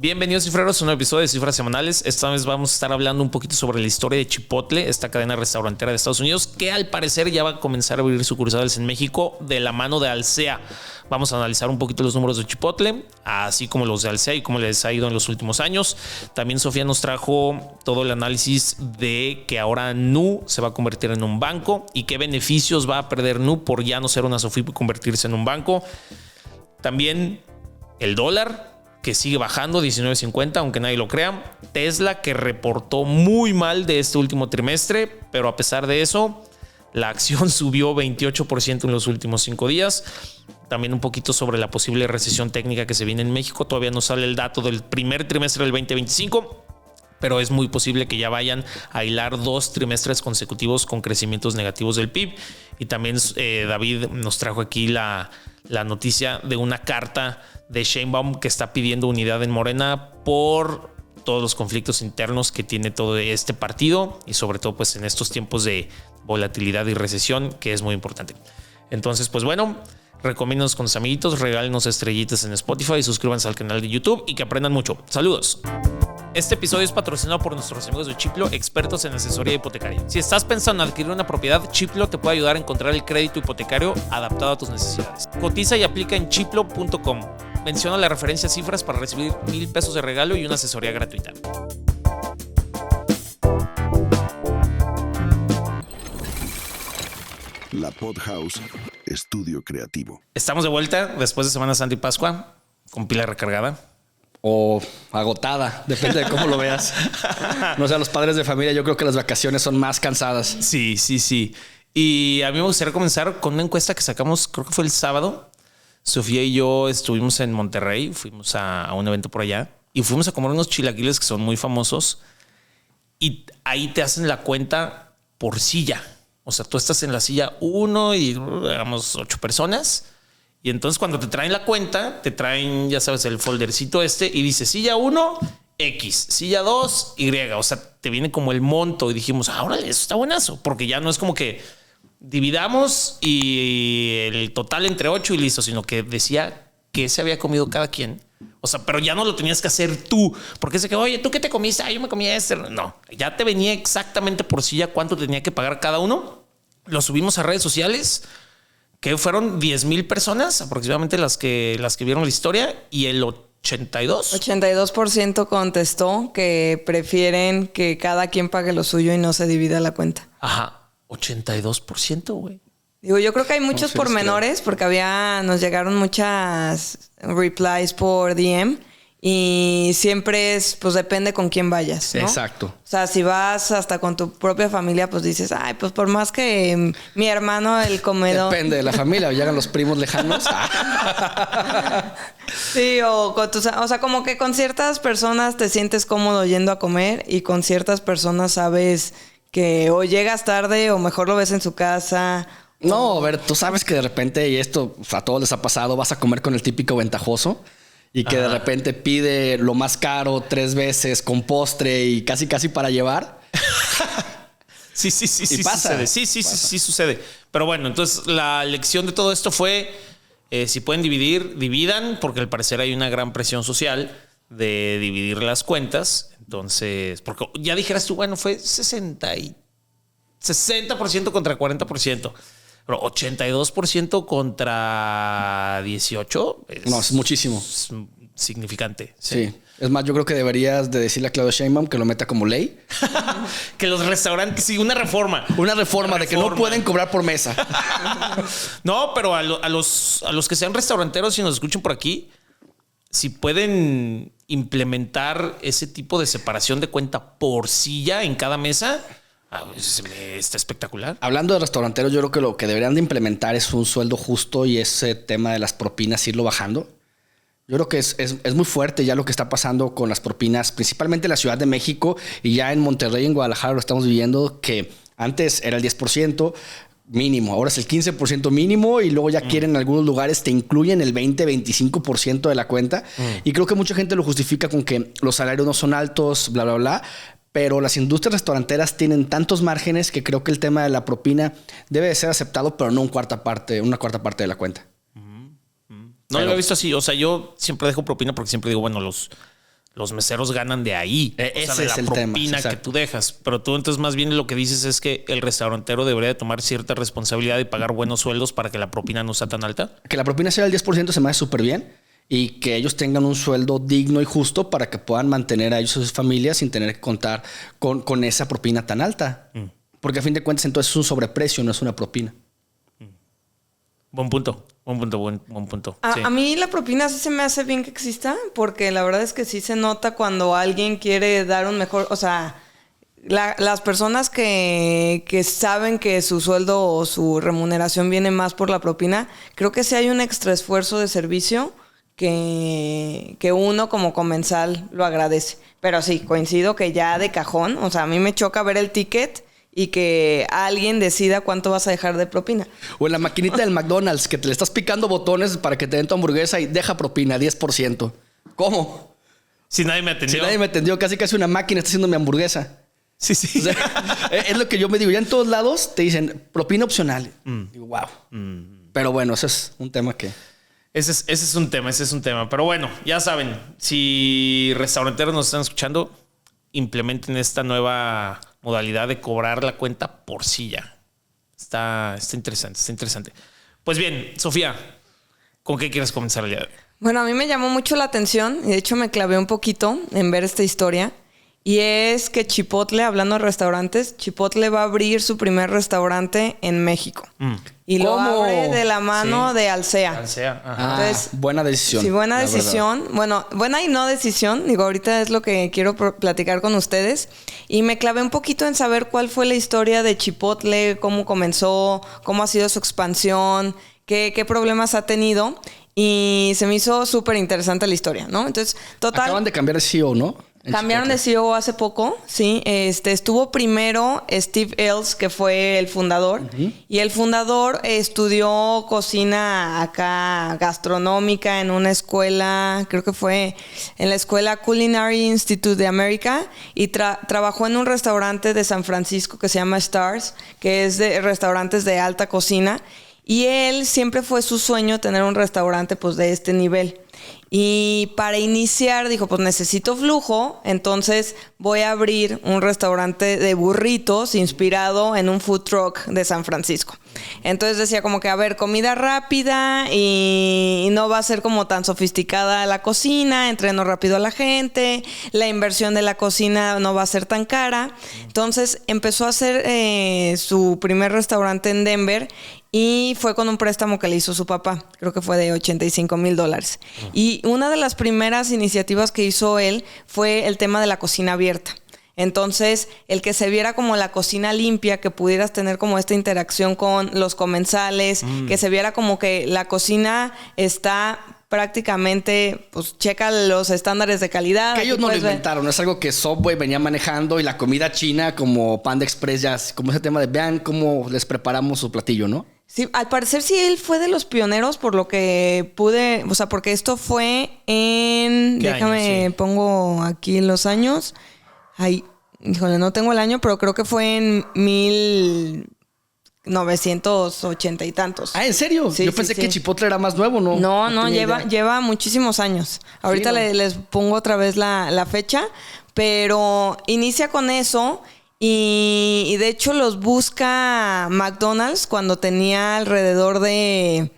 Bienvenidos cifreros a un nuevo episodio de Cifras Semanales. Esta vez vamos a estar hablando un poquito sobre la historia de Chipotle, esta cadena restaurantera de Estados Unidos que al parecer ya va a comenzar a abrir sucursales en México de la mano de Alsea. Vamos a analizar un poquito los números de Chipotle, así como los de Alsea y cómo les ha ido en los últimos años. También Sofía nos trajo todo el análisis de que ahora Nu se va a convertir en un banco y qué beneficios va a perder Nu por ya no ser una SOFIP y convertirse en un banco. También el dólar, que sigue bajando, 19.50, aunque nadie lo crea. Tesla, que reportó muy mal de este último trimestre, pero a pesar de eso, la acción subió 28% en los últimos 5 días. También un poquito sobre la posible recesión técnica que se viene en México. Todavía no sale el dato del primer trimestre del 2025, pero es muy posible que ya vayan a hilar 2 trimestres consecutivos con crecimientos negativos del PIB. Y también David nos trajo aquí la noticia de una carta de Sheinbaum que está pidiendo unidad en Morena por todos los conflictos internos que tiene todo este partido y sobre todo pues en estos tiempos de volatilidad y recesión, que es muy importante. Entonces pues bueno, recomiéndanos con sus amiguitos, regálenos estrellitas en Spotify y suscríbanse al canal de YouTube y que aprendan mucho. Saludos. Este episodio es patrocinado por nuestros amigos de Chiplo, expertos en asesoría hipotecaria. Si estás pensando en adquirir una propiedad, Chiplo te puede ayudar a encontrar el crédito hipotecario adaptado a tus necesidades. Cotiza y aplica en chiplo.com. Menciona la referencia cifras para recibir $1,000 de regalo y una asesoría gratuita. La Podhouse, estudio creativo. Estamos de vuelta después de Semana Santa y Pascua, con pila recargada. O agotada, depende de cómo lo veas. No sé, a los padres de familia yo creo que las vacaciones son más cansadas. Sí. Y a mí me gustaría comenzar con una encuesta que sacamos, creo que fue el sábado. Sofía y yo estuvimos en Monterrey, fuimos a un evento por allá y fuimos a comer unos chilaquiles que son muy famosos y ahí te hacen la cuenta por silla. O sea, tú estás en la silla 1 y digamos 8 personas. Y entonces cuando te traen la cuenta, te traen, ya sabes, el foldercito y dice silla 1, X, silla 2, Y. O sea, te viene como el monto y dijimos, órale, eso está buenazo. Porque ya no es como que dividamos y el total entre 8 y listo, sino que decía que se había comido cada quien. O sea, pero ya no lo tenías que hacer tú. Porque es que, oye, ¿tú qué te comiste? Yo me comí este. No, ya te venía exactamente por silla cuánto tenía que pagar cada uno. Lo subimos a redes sociales, que fueron 10,000 personas aproximadamente las que vieron la historia, y el 82% contestó que prefieren que cada quien pague lo suyo y no se divida la cuenta. Ajá, 82%, güey. Digo, yo creo que hay muchos pormenores porque nos llegaron muchas replies por DM y siempre pues depende con quién vayas, ¿no? Exacto. O sea, si vas hasta con tu propia familia, pues dices, ay, pues por más que mi hermano, el comedor... Depende de la familia, llegan los primos lejanos. Sí, o sea, como que con ciertas personas te sientes cómodo yendo a comer y con ciertas personas sabes que o llegas tarde o mejor lo ves en su casa. No, a ver, tú sabes que de repente, y esto a todos les ha pasado, vas a comer con el típico ventajoso y que de repente pide lo más caro 3 veces con postre y casi para llevar. Sí, pasa. Sucede. Sí sucede. Pero bueno, entonces la lección de todo esto fue, si pueden dividir, dividan, porque al parecer hay una gran presión social de dividir las cuentas. Entonces, porque ya dijeras tú, bueno, fue 60% contra 40%. Pero 82% contra 18%. No, es muchísimo. Es significante. Sí. Es más, yo creo que deberías de decirle a Claudia Sheinbaum que lo meta como ley. Que los restaurantes, sí, una reforma. Una reforma de que no pueden cobrar por mesa. No, pero a los que sean restauranteros y nos escuchen por aquí, si pueden implementar ese tipo de separación de cuenta por silla en cada mesa, está espectacular. Hablando de restauranteros, yo creo que lo que deberían de implementar es un sueldo justo y ese tema de las propinas irlo bajando. Yo creo que es muy fuerte ya lo que está pasando con las propinas, principalmente en la Ciudad de México y ya en Monterrey, en Guadalajara lo estamos viviendo, que antes era el 10% mínimo, ahora es el 15% mínimo y luego ya quieren en algunos lugares te incluyen el 20-25% de la cuenta. Y creo que mucha gente lo justifica con que los salarios no son altos, bla, bla, bla. Pero las industrias restauranteras tienen tantos márgenes que creo que el tema de la propina debe de ser aceptado, pero no una cuarta parte de la cuenta. No lo he visto así. O sea, yo siempre dejo propina porque siempre digo, bueno, los Los meseros ganan de ahí. Ese de es la el tema, propina que exacto. tú dejas. Pero tú entonces más bien lo que dices es que el restaurantero debería de tomar cierta responsabilidad y pagar buenos sueldos para que la propina no sea tan alta. Que la propina sea del 10% se me hace súper bien y que ellos tengan un sueldo digno y justo para que puedan mantener a ellos y a sus familias sin tener que contar con esa propina tan alta. Porque a fin de cuentas entonces es un sobreprecio, no es una propina. Buen punto. Buen punto. Sí. A mí la propina sí se me hace bien que exista, porque la verdad es que sí se nota cuando alguien quiere dar un mejor, o sea, las personas que saben que su sueldo o su remuneración viene más por la propina, creo que sí hay un extra esfuerzo de servicio que uno como comensal lo agradece. Pero sí, coincido que ya de cajón, o sea, a mí me choca ver el ticket y que alguien decida cuánto vas a dejar de propina. O en la maquinita del McDonald's, que te le estás picando botones para que te den tu hamburguesa y deja propina, 10%. ¿Cómo? Si nadie me atendió. Si nadie me atendió, casi una máquina está haciendo mi hamburguesa. Sí. O sea, es lo que yo me digo. Ya en todos lados te dicen propina opcional. Digo, wow. Pero bueno, ese es un tema que... Ese es un tema. Pero bueno, ya saben, si restauranteros nos están escuchando, implementen esta nueva modalidad de cobrar la cuenta por silla. Está interesante. Pues bien, Sofía, ¿con qué quieres comenzar el día de hoy? Bueno, a mí me llamó mucho la atención y de hecho me clavé un poquito en ver esta historia. Y es que Chipotle, hablando de restaurantes, Chipotle va a abrir su primer restaurante en México. Y lo ¿Cómo? abre de la mano de Alsea. Alsea, ajá. Entonces, buena decisión. Sí, buena la decisión. verdad. Bueno, buena y no decisión. Digo, ahorita es lo que quiero platicar con ustedes. Y me clavé un poquito en saber cuál fue la historia de Chipotle, cómo comenzó, cómo ha sido su expansión, qué problemas ha tenido. Y se me hizo súper interesante la historia, ¿no? Entonces, total... Acaban de cambiar de CEO, ¿no? Cambiaron de CEO hace poco, sí. Estuvo primero Steve Ells, que fue el fundador. Y el fundador estudió cocina acá gastronómica en una escuela, creo que fue en la escuela Culinary Institute de América. Y trabajó en un restaurante de San Francisco que se llama Stars, que es de restaurantes de alta cocina. Y él siempre fue su sueño tener un restaurante pues de este nivel. Y para iniciar dijo, pues necesito flujo, entonces voy a abrir un restaurante de burritos inspirado en un food truck de San Francisco. Entonces decía como que, a ver, comida rápida y no va a ser como tan sofisticada la cocina, entreno rápido a la gente, la inversión de la cocina no va a ser tan cara. Entonces empezó a hacer su primer restaurante en Denver y fue con un préstamo que le hizo su papá. Creo que fue de $85,000. Y una de las primeras iniciativas que hizo él fue el tema de la cocina abierta. Entonces, el que se viera como la cocina limpia, que pudieras tener como esta interacción con los comensales, que se viera como que la cocina está prácticamente, pues checa los estándares de calidad. Que ellos no lo puedes ver. inventaron, es algo que Subway venía manejando y la comida china como Panda Express ya, como ese tema de vean cómo les preparamos su platillo, ¿no? Sí, al parecer sí él fue de los pioneros por lo que pude, o sea, porque esto fue en, ¿Qué déjame, año? Sí. pongo aquí los años. Ay, híjole, no tengo el año, pero creo que fue en 1980 y tantos. Ah, ¿en serio? Sí, Yo sí, pensé sí. que Chipotle era más nuevo, ¿no? No, tenía idea. lleva muchísimos años. Ahorita ¿no? les pongo otra vez la fecha, pero inicia con eso y de hecho los busca McDonald's cuando tenía alrededor de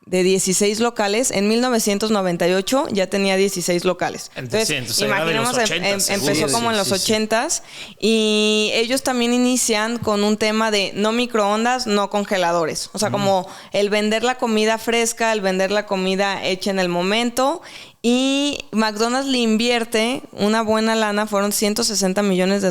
16 locales. En 1998 ya tenía 16 locales. Entonces, era de los imaginemos, 80s, empezó sí, como en sí, los sí. 80s y ellos también inician con un tema de no microondas, no congeladores. O sea, como el vender la comida fresca, el vender la comida hecha en el momento. Y McDonald's le invierte una buena lana, fueron $160 millones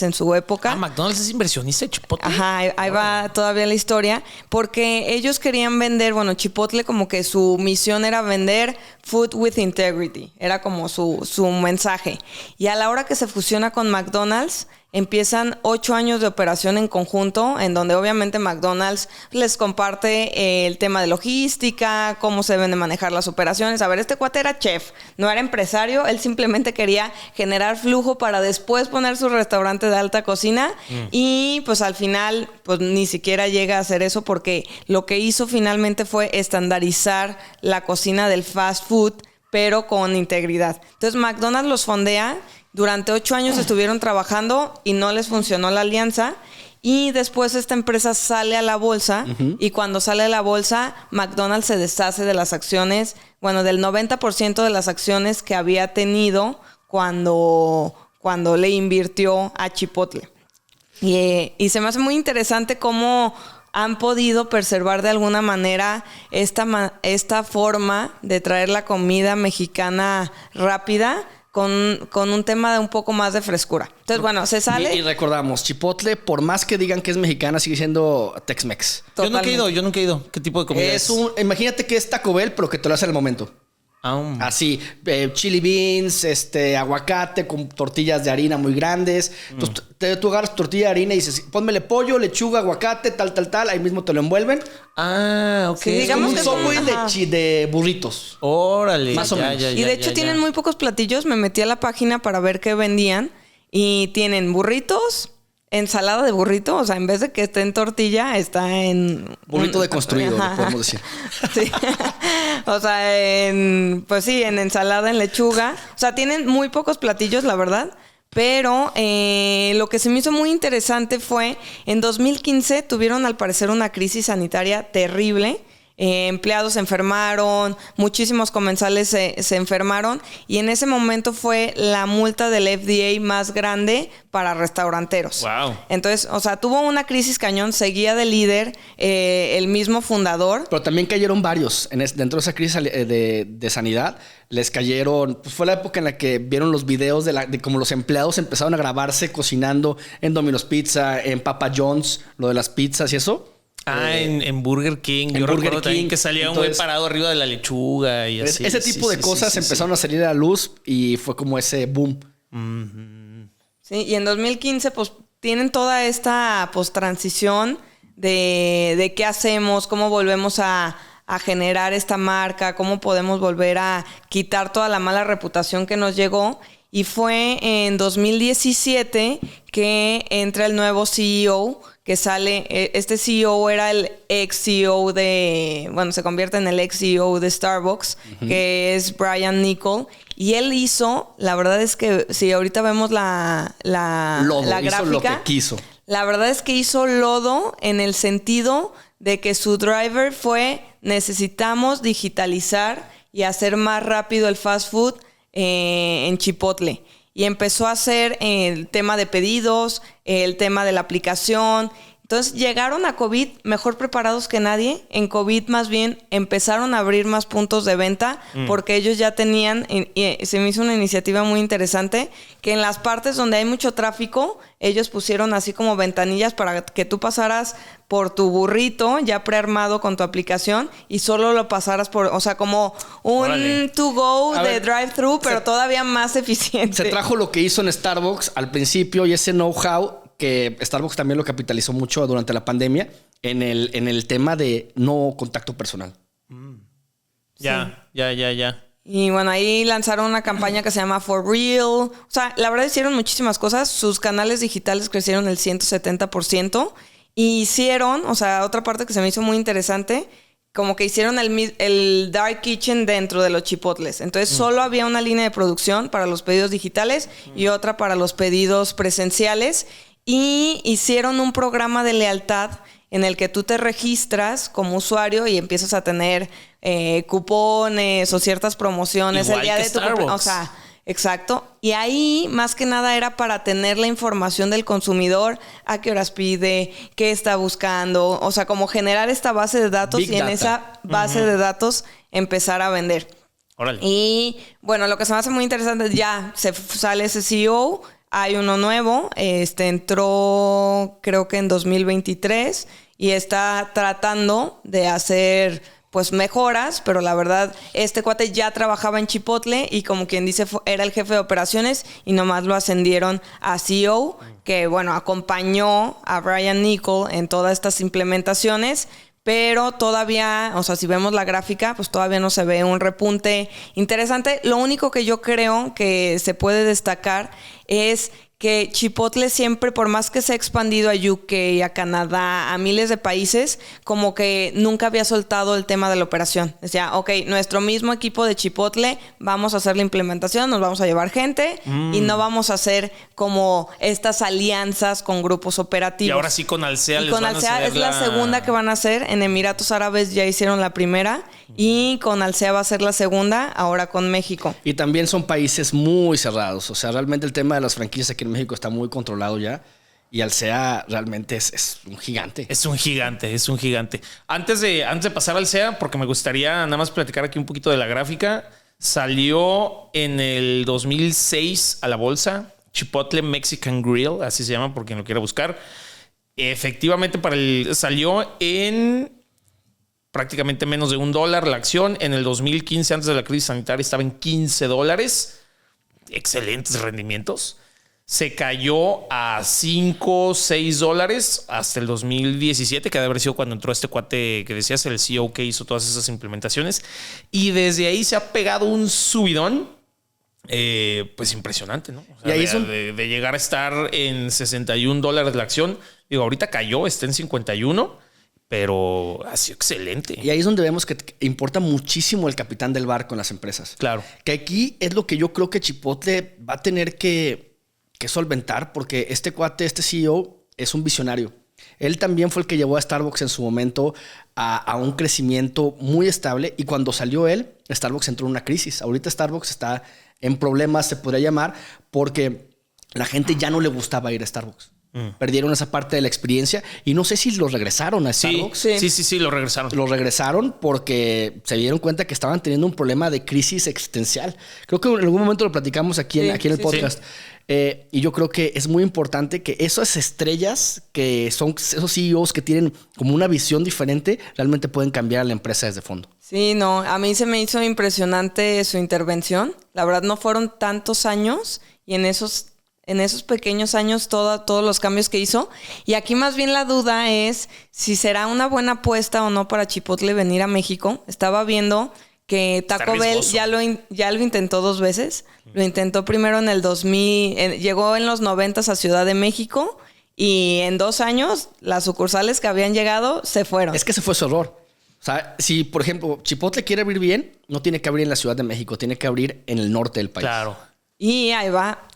en su época. Ah, McDonald's es inversionista de Chipotle. Ajá, ahí va todavía la historia, porque ellos querían vender, bueno, Chipotle como que su misión era vender food with integrity, era como su mensaje. Y a la hora que se fusiona con McDonald's, empiezan 8 años de operación en conjunto, en donde obviamente McDonald's les comparte el tema de logística, cómo se deben de manejar las operaciones. A ver, este cuate era chef, no era empresario, él simplemente quería generar flujo para después poner su restaurante de alta cocina y pues al final pues ni siquiera llega a hacer eso porque lo que hizo finalmente fue estandarizar la cocina del fast food pero con integridad. Entonces McDonald's los fondea. Durante 8 años estuvieron trabajando y no les funcionó la alianza. Y después esta empresa sale a la bolsa y cuando sale a la bolsa, McDonald's se deshace de las acciones, del 90% de las acciones que había tenido cuando le invirtió a Chipotle. Y se me hace muy interesante cómo han podido preservar de alguna manera esta forma de traer la comida mexicana rápida con un tema de un poco más de frescura. Entonces, se sale. Y recordamos, Chipotle, por más que digan que es mexicana, sigue siendo Tex-Mex. Yo nunca he ido. ¿Qué tipo de comida es? Imagínate que es Taco Bell, pero que te lo hace en el momento. Así, chili beans, aguacate con tortillas de harina muy grandes. Entonces, tú agarras tortilla de harina y dices, pónmele pollo, lechuga, aguacate, tal. Ahí mismo te lo envuelven. Ok. Sí, Es como digamos un que Subway de burritos. Órale. Más o menos. Y de hecho tienen muy pocos platillos. Me metí a la página para ver qué vendían. Y tienen burritos, ensalada de burrito. O sea, en vez de que esté en tortilla, está en... Burrito deconstruido, podemos decir. Sí. O sea, en ensalada, en lechuga. O sea, tienen muy pocos platillos, la verdad. Pero lo que se me hizo muy interesante fue, en 2015 tuvieron al parecer una crisis sanitaria terrible. Empleados se enfermaron, muchísimos comensales se enfermaron y en ese momento fue la multa del FDA más grande para restauranteros. Wow. Entonces, tuvo una crisis cañón, seguía de líder el mismo fundador. Pero también cayeron varios dentro de esa crisis de sanidad. Les cayeron... Pues fue la época en la que vieron los videos de cómo los empleados empezaron a grabarse cocinando en Domino's Pizza, en Papa John's, lo de las pizzas y eso. En Burger King. En Yo Burger recuerdo también King. que salía un Entonces, güey parado arriba de la lechuga y así. Ese tipo de cosas empezaron a salir a la luz y fue como ese boom. Sí, y en 2015 pues tienen toda esta transición de qué hacemos, cómo volvemos a generar esta marca, cómo podemos volver a quitar toda la mala reputación que nos llegó. Y fue en 2017 que entra el nuevo CEO, que sale, este CEO era el ex CEO se convierte en el ex CEO de Starbucks, que es Brian Niccol. Y él hizo, la verdad es que si ahorita vemos la gráfica, hizo lo que quiso. La verdad es que hizo lodo en el sentido de que su driver fue: necesitamos digitalizar y hacer más rápido el fast food en Chipotle. Y empezó a hacer el tema de pedidos, el tema de la aplicación. Entonces llegaron a COVID mejor preparados que nadie. En COVID más bien empezaron a abrir más puntos de venta porque ellos ya tenían, se me hizo una iniciativa muy interesante, que en las partes donde hay mucho tráfico, ellos pusieron así como ventanillas para que tú pasaras por tu burrito ya prearmado con tu aplicación y solo lo pasaras como un to-go de drive-thru, pero todavía más eficiente. Se trajo lo que hizo en Starbucks al principio y ese know-how que Starbucks también lo capitalizó mucho durante la pandemia en el tema de no contacto personal. Ya. Y ahí lanzaron una campaña que se llama For Real. O sea, la verdad hicieron muchísimas cosas. Sus canales digitales crecieron el 170%. Y hicieron, otra parte que se me hizo muy interesante, como que hicieron el Dark Kitchen dentro de los Chipotles. Entonces solo había una línea de producción para los pedidos digitales y otra para los pedidos presenciales. Y hicieron un programa de lealtad en el que tú te registras como usuario y empiezas a tener cupones o ciertas promociones igual el día que de tu Starbucks. Exacto. Y ahí, más que nada, era para tener la información del consumidor, a qué horas pide, qué está buscando. O sea, como generar esta base de datos Big y en data. esa base de datos empezar a vender. Órale. Y lo que se me hace muy interesante, ya se sale ese CEO, hay uno nuevo, entró creo que en 2023 y está tratando de hacer mejoras, pero la verdad, este cuate ya trabajaba en Chipotle y como quien dice, era el jefe de operaciones y nomás lo ascendieron a CEO, que acompañó a Brian Niccol en todas estas implementaciones, pero todavía, si vemos la gráfica, pues todavía no se ve un repunte interesante. Lo único que yo creo que se puede destacar es que Chipotle siempre, por más que se ha expandido a UK, a Canadá, a miles de países, como que nunca había soltado el tema de la operación. Decía, ok, nuestro mismo equipo de Chipotle, vamos a hacer la implementación, nos vamos a llevar gente y no vamos a hacer como estas alianzas con grupos operativos. Y ahora sí con Alsea les con van Alsea a hacer es la segunda que van a hacer. En Emiratos Árabes ya hicieron la primera y con Alsea va a ser la segunda, ahora con México. Y también son países muy cerrados. O sea, realmente el tema de las franquicias aquí en México está muy controlado ya. Y Alsea realmente es un gigante. Es un gigante. Antes de pasar al SEA, porque me gustaría nada más platicar aquí un poquito de la gráfica, salió en el 2006 a la bolsa Chipotle Mexican Grill, así se llama por quien lo quiera buscar. Efectivamente, salió en prácticamente menos de $1 la acción. En el 2015, antes de la crisis sanitaria, estaba en $15. Excelentes rendimientos. Se cayó a $5, $6 hasta el 2017, que debe haber sido cuando entró este cuate que decías, el CEO que hizo todas esas implementaciones. Y desde ahí se ha pegado un subidón, pues impresionante, ¿no? O sea, y ahí de llegar a estar en $61 la acción. Digo, ahorita cayó, está en 51, pero ha sido excelente. Y ahí es donde vemos que importa muchísimo el capitán del barco en las empresas. Claro. Que aquí es lo que yo creo que Chipotle va a tener que solventar, porque este cuate, este CEO, es un visionario. Él también fue el que llevó a Starbucks en su momento a un crecimiento muy estable, y cuando salió él, Starbucks entró en una crisis. Ahorita Starbucks está en problemas, se podría llamar, porque la gente ya no le gustaba ir a Starbucks. Perdieron esa parte de la experiencia y no sé si lo regresaron a Starbucks. Sí, lo regresaron. Lo regresaron porque se dieron cuenta que estaban teniendo un problema de crisis existencial. Creo que en algún momento lo platicamos aquí en el podcast. Y yo creo que es muy importante que esas estrellas, que son esos CEOs que tienen como una visión diferente, realmente pueden cambiar a la empresa desde fondo. Sí, no, a mí se me hizo impresionante su intervención. La verdad no fueron tantos años y en esos pequeños años todos los cambios que hizo. Y aquí más bien la duda es si será una buena apuesta o no para Chipotle venir a México. Estaba viendo que Taco Bell ya lo intentó 2 veces. Lo intentó primero en el 2000, llegó en los 90s a Ciudad de México y en 2 años las sucursales que habían llegado se fueron. Es que ese fue su error. O sea, si por ejemplo Chipotle quiere abrir bien, no tiene que abrir en la Ciudad de México, tiene que abrir en el norte del país. Claro. Y ahí va.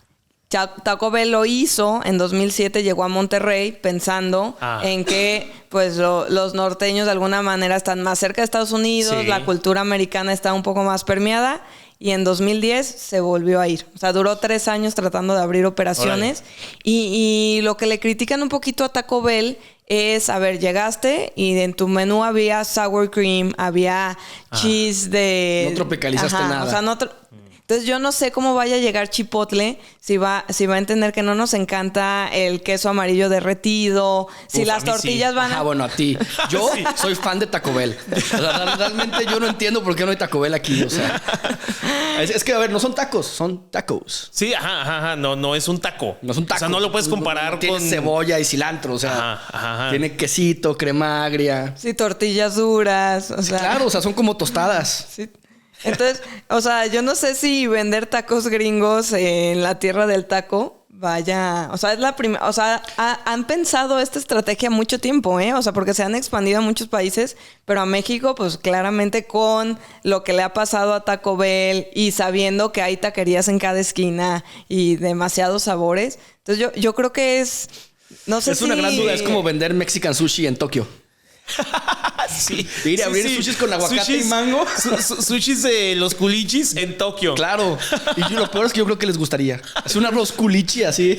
Taco Bell lo hizo en 2007, llegó a Monterrey pensando en que pues los norteños de alguna manera están más cerca de Estados Unidos, la cultura americana está un poco más permeada, y en 2010 se volvió a ir. O sea, duró 3 años tratando de abrir operaciones. Y lo que le critican un poquito a Taco Bell es, a ver, llegaste y en tu menú había sour cream, había cheese de... No tropicalizaste nada. O sea, entonces yo no sé cómo vaya a llegar Chipotle, si va a entender que no nos encanta el queso amarillo derretido, si las tortillas van a... bueno, a ti. Yo soy fan de Taco Bell. O sea, realmente yo no entiendo por qué no hay Taco Bell aquí. O sea, es que, a ver, no son tacos, son tacos. Sí, no es un taco. No es un taco. O sea, no lo puedes comparar con... Tiene cebolla y cilantro, o sea, tiene quesito, crema agria. Sí, tortillas duras, o sea... Claro, o sea, son como tostadas. Sí. Entonces, o sea, yo no sé si vender tacos gringos en la tierra del taco vaya... O sea, es la primera... O sea, han pensado esta estrategia mucho tiempo, ¿eh? O sea, porque se han expandido a muchos países, pero a México, pues claramente con lo que le ha pasado a Taco Bell y sabiendo que hay taquerías en cada esquina y demasiados sabores. Entonces, yo creo que es... No sé si... Es una gran duda. Es como vender Mexican sushi en Tokio. Sí. Ir a abrir sushis con aguacate y mango. Sushis de los culichis en Tokio. Claro. Y lo peor es que yo creo que les gustaría. Es un arroz culichi así.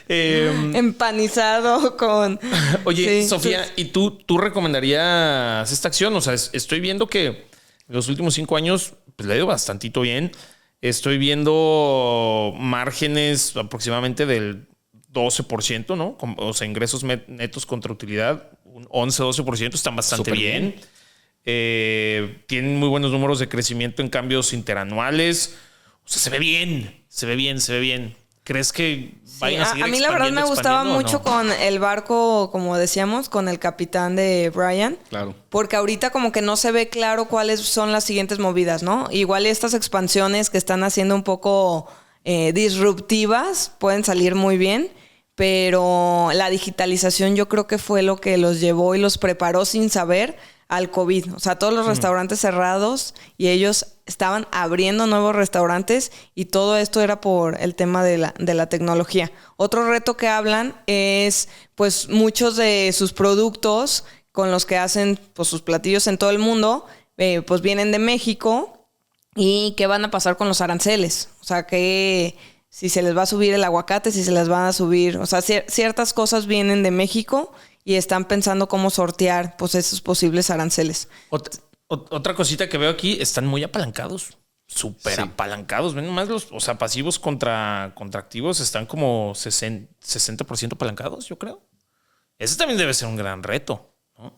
Empanizado con... Oye, Sofía, ¿y tú recomendarías esta acción? O sea, estoy viendo que en los últimos 5 años pues, le ha ido bastantito bien. Estoy viendo márgenes aproximadamente del 12%, ¿no? O sea, ingresos netos contra utilidad, un 11-12%, están bastante bien. Tienen muy buenos números de crecimiento en cambios interanuales. O sea, se ve bien. ¿Crees que vayan a seguir a mí la verdad me gustaba mucho con el barco, como decíamos, con el capitán de Brian. Claro. Porque ahorita como que no se ve claro cuáles son las siguientes movidas, ¿no? Igual estas expansiones que están haciendo un poco... disruptivas, pueden salir muy bien. Pero la digitalización yo creo que fue lo que los llevó y los preparó sin saber al COVID. O sea, todos los restaurantes cerrados y ellos estaban abriendo nuevos restaurantes y todo esto era por el tema de la tecnología. Otro reto que hablan es, pues, muchos de sus productos con los que hacen pues, sus platillos en todo el mundo, pues vienen de México y qué van a pasar con los aranceles. O sea, que si se les va a subir el aguacate, si se les van a subir... O sea, ciertas cosas vienen de México y están pensando cómo sortear pues, esos posibles aranceles. Otra cosita que veo aquí, están muy apalancados. Súper apalancados. Ven nomás los pasivos contra activos están como 60% apalancados, yo creo. Ese también debe ser un gran reto, ¿no?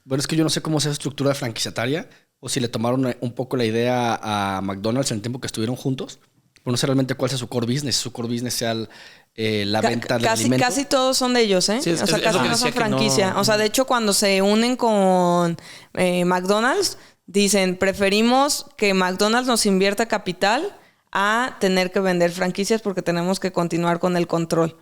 Bueno, es que yo no sé cómo es esa estructura franquiciataria o si le tomaron un poco la idea a McDonald's en el tiempo que estuvieron juntos. No sé realmente cuál sea su core business. Su core business sea la venta de alimentos. Casi todos son de ellos, ¿eh? Sí, o sea, casi no son franquicia. No... O sea, de hecho, cuando se unen con McDonald's, dicen, preferimos que McDonald's nos invierta capital a tener que vender franquicias porque tenemos que continuar con el control.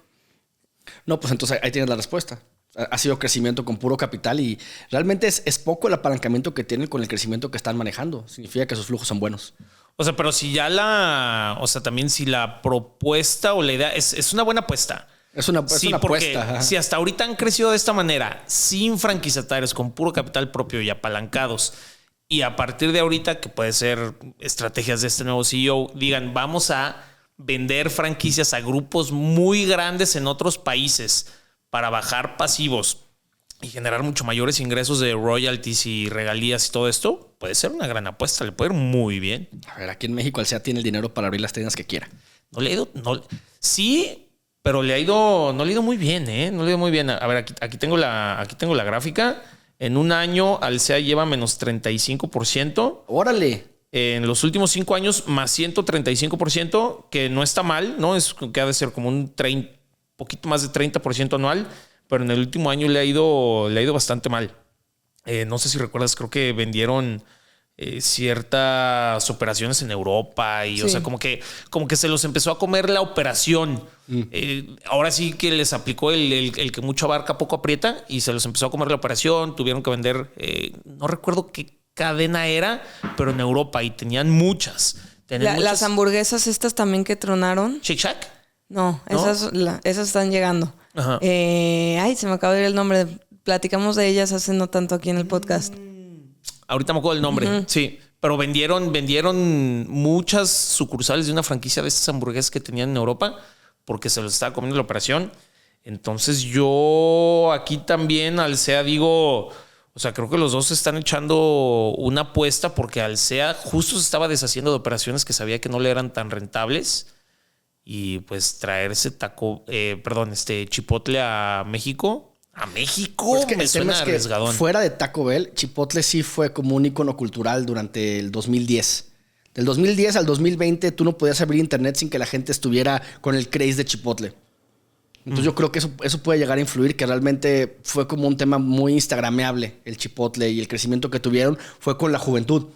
No, pues entonces ahí tienes la respuesta. Ha sido crecimiento con puro capital y realmente es poco el apalancamiento que tienen con el crecimiento que están manejando. Significa que sus flujos son buenos. O sea, pero si ya también si la propuesta o la idea es una buena apuesta. Es una porque apuesta. Si hasta ahorita han crecido de esta manera, sin franquiciatarios, con puro capital propio y apalancados, y a partir de ahorita, que puede ser estrategias de este nuevo CEO, digan, vamos a vender franquicias a grupos muy grandes en otros países para bajar pasivos y generar mucho mayores ingresos de royalties y regalías y todo esto, puede ser una gran apuesta. Le puede ir muy bien. A ver, aquí en México Alsea tiene el dinero para abrir las tiendas que quiera. Sí, pero no le ha ido muy bien, ¿eh? No le ha ido muy bien. A ver, aquí tengo la gráfica. En un año Alsea lleva menos 35%. ¡Órale! En los últimos 5 años, más 135%, que no está mal, ¿no? Es que ha de ser como un poquito más de 30% anual. Pero en el último año le ha ido bastante mal. No sé si recuerdas, creo que vendieron ciertas operaciones en Europa y, o sea, como que se los empezó a comer la operación. Ahora sí que les aplicó el que mucho abarca, poco aprieta y se los empezó a comer la operación. Tuvieron que vender, no recuerdo qué cadena era, pero en Europa y tenían muchas. Las hamburguesas estas también que tronaron. ¿Shake Shack? No, esas están llegando. Ajá. Se me acaba de ir el nombre. Platicamos de ellas hace no tanto aquí en el podcast. Ahorita me acuerdo el nombre. Sí, pero vendieron muchas sucursales de una franquicia de estas hamburguesas que tenían en Europa porque se los estaba comiendo la operación. Entonces yo aquí también Alsea digo, o sea, creo que los dos están echando una apuesta porque Alsea justo se estaba deshaciendo de operaciones que sabía que no le eran tan rentables. Y pues traerse Chipotle a México. ¿A México? Pues que me suena arriesgadón. Fuera de Taco Bell, Chipotle sí fue como un icono cultural durante el 2010. Del 2010 al 2020 tú no podías abrir internet sin que la gente estuviera con el craze de Chipotle. Entonces yo creo que eso puede llegar a influir, que realmente fue como un tema muy instagrameable el Chipotle y el crecimiento que tuvieron fue con la juventud.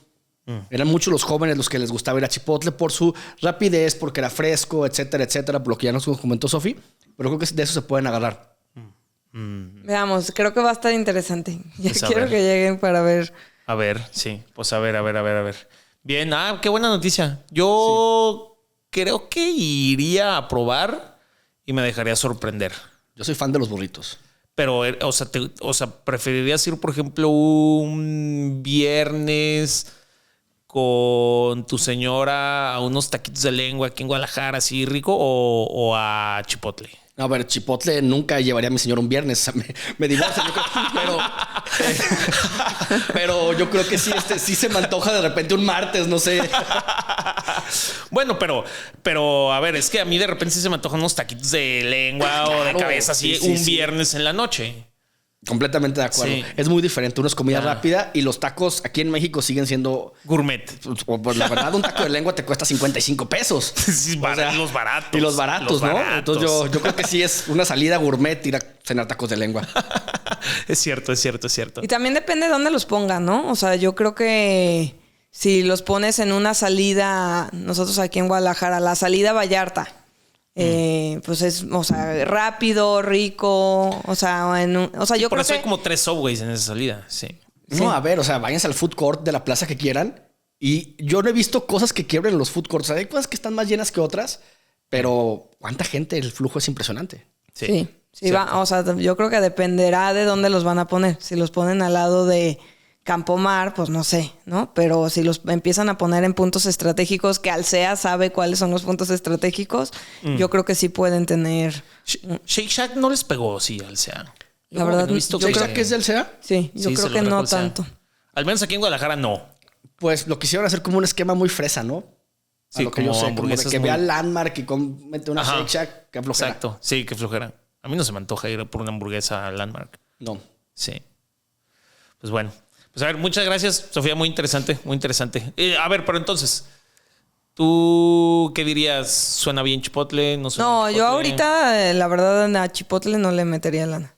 Eran muchos los jóvenes los que les gustaba ir a Chipotle por su rapidez, porque era fresco, etcétera, etcétera, por lo que ya nos comentó Sofi. Pero creo que de eso se pueden agarrar. Veamos, creo que va a estar interesante. Ya Pues quiero que lleguen para ver. A ver, sí. Pues a ver. Bien, qué buena noticia. Yo creo que iría a probar y me dejaría sorprender. Yo soy fan de los burritos. Pero, o sea, ¿preferirías ir, por ejemplo, un viernes con tu señora a unos taquitos de lengua aquí en Guadalajara, así rico, o a Chipotle? A ver, Chipotle nunca llevaría a mi señor un viernes. Me divorcio, yo creo. Pero yo creo que sí se me antoja de repente un martes, no sé. Bueno, pero a ver, es que a mí de repente sí se me antojan unos taquitos de lengua o de cabeza así un viernes en la noche. Completamente de acuerdo. Sí. Es muy diferente. Uno es comida rápida y los tacos aquí en México siguen siendo gourmet. Pues la verdad, un taco de lengua te cuesta 55 pesos. Sí, los baratos. Y los baratos, ¿no? Entonces yo creo que sí es una salida gourmet ir a cenar tacos de lengua. Es cierto. Y también depende de dónde los pongan, ¿no? O sea, yo creo que si los pones en una salida, nosotros aquí en Guadalajara, la salida Vallarta, pues es, o sea, rápido, rico, o sea, yo Por creo eso que hay como 3 subways en esa salida, sí. No, a ver, o sea, váyanse al food court de la plaza que quieran. Y yo no he visto cosas que quiebren los food courts. O sea, hay cosas que están más llenas que otras, pero ¿cuánta gente? El flujo es impresionante. Sí, o sea, yo creo que dependerá de dónde los van a poner. Si los ponen al lado de Campomar, pues no sé, ¿no? Pero si los empiezan a poner en puntos estratégicos, que Alsea sabe cuáles son los puntos estratégicos, yo creo que sí pueden tener... Shake Shack no les pegó, sí, Alsea. La verdad, no he visto ¿Shake Shack es del SEA? Sí, yo creo que no tanto. Al menos aquí en Guadalajara no. Pues lo quisieron hacer como un esquema muy fresa, ¿no? Sí, a lo que yo sé, como de que vea Landmark y mete una Shake Shack, que flojera. Exacto, sí, que flojera. A mí no se me antoja ir por una hamburguesa a Landmark. No. Sí. Pues bueno. Pues a ver, muchas gracias, Sofía. Muy interesante, muy interesante. A ver, pero entonces, ¿tú qué dirías? ¿Suena bien Chipotle? ¿No suena No, bien Chipotle? yo ahorita, la verdad, a Chipotle no le metería lana.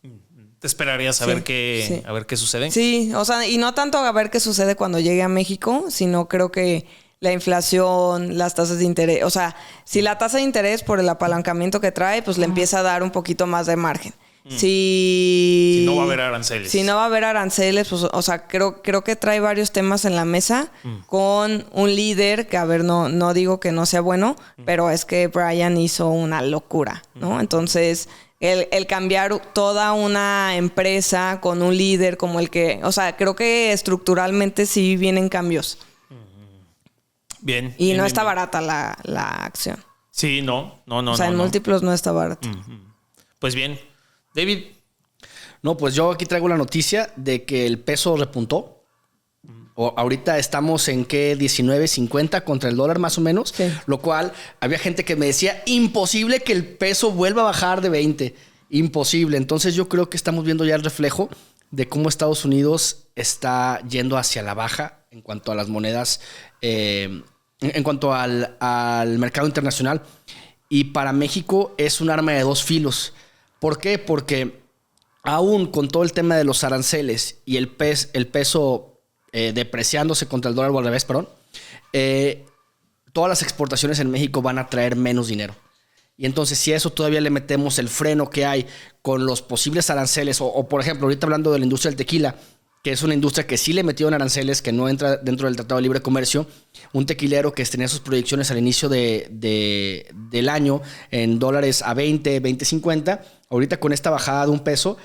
¿Te esperarías a ver qué sucede? Sí, o sea, y no tanto a ver qué sucede cuando llegue a México, sino creo que la inflación, las tasas de interés, o sea, si la tasa de interés por el apalancamiento que trae, pues le empieza a dar un poquito más de margen. Si no va a haber aranceles. Si no va a haber aranceles, pues, o sea, creo que trae varios temas en la mesa con un líder que, a ver, no digo que no sea bueno, pero es que Brian hizo una locura, ¿no? Entonces, el cambiar toda una empresa con un líder como el que, o sea, creo que estructuralmente sí vienen cambios. Bien. Y bien, no bien, está bien. barata la acción. Sí, no. O sea, en múltiplos no está barato. Pues bien. David. No, pues yo aquí traigo la noticia de que el peso repuntó. Ahorita estamos en que 19.50 contra el dólar más o menos. Sí. Lo cual había gente que me decía, imposible que el peso vuelva a bajar de 20. Imposible. Entonces yo creo que estamos viendo ya el reflejo de cómo Estados Unidos está yendo hacia la baja en cuanto a las monedas, en cuanto al mercado internacional. Y para México es un arma de dos filos. ¿Por qué? Porque aún con todo el tema de los aranceles y el peso depreciándose contra el dólar, o al revés, perdón, todas las exportaciones en México van a traer menos dinero. Y entonces, si a eso todavía le metemos el freno que hay con los posibles aranceles, o por ejemplo, ahorita hablando de la industria del tequila, que es una industria que sí le metieron aranceles, que no entra dentro del Tratado de Libre Comercio, un tequilero que tenía sus proyecciones al inicio del año en dólares a 20, 20.50, ahorita con esta bajada de un peso,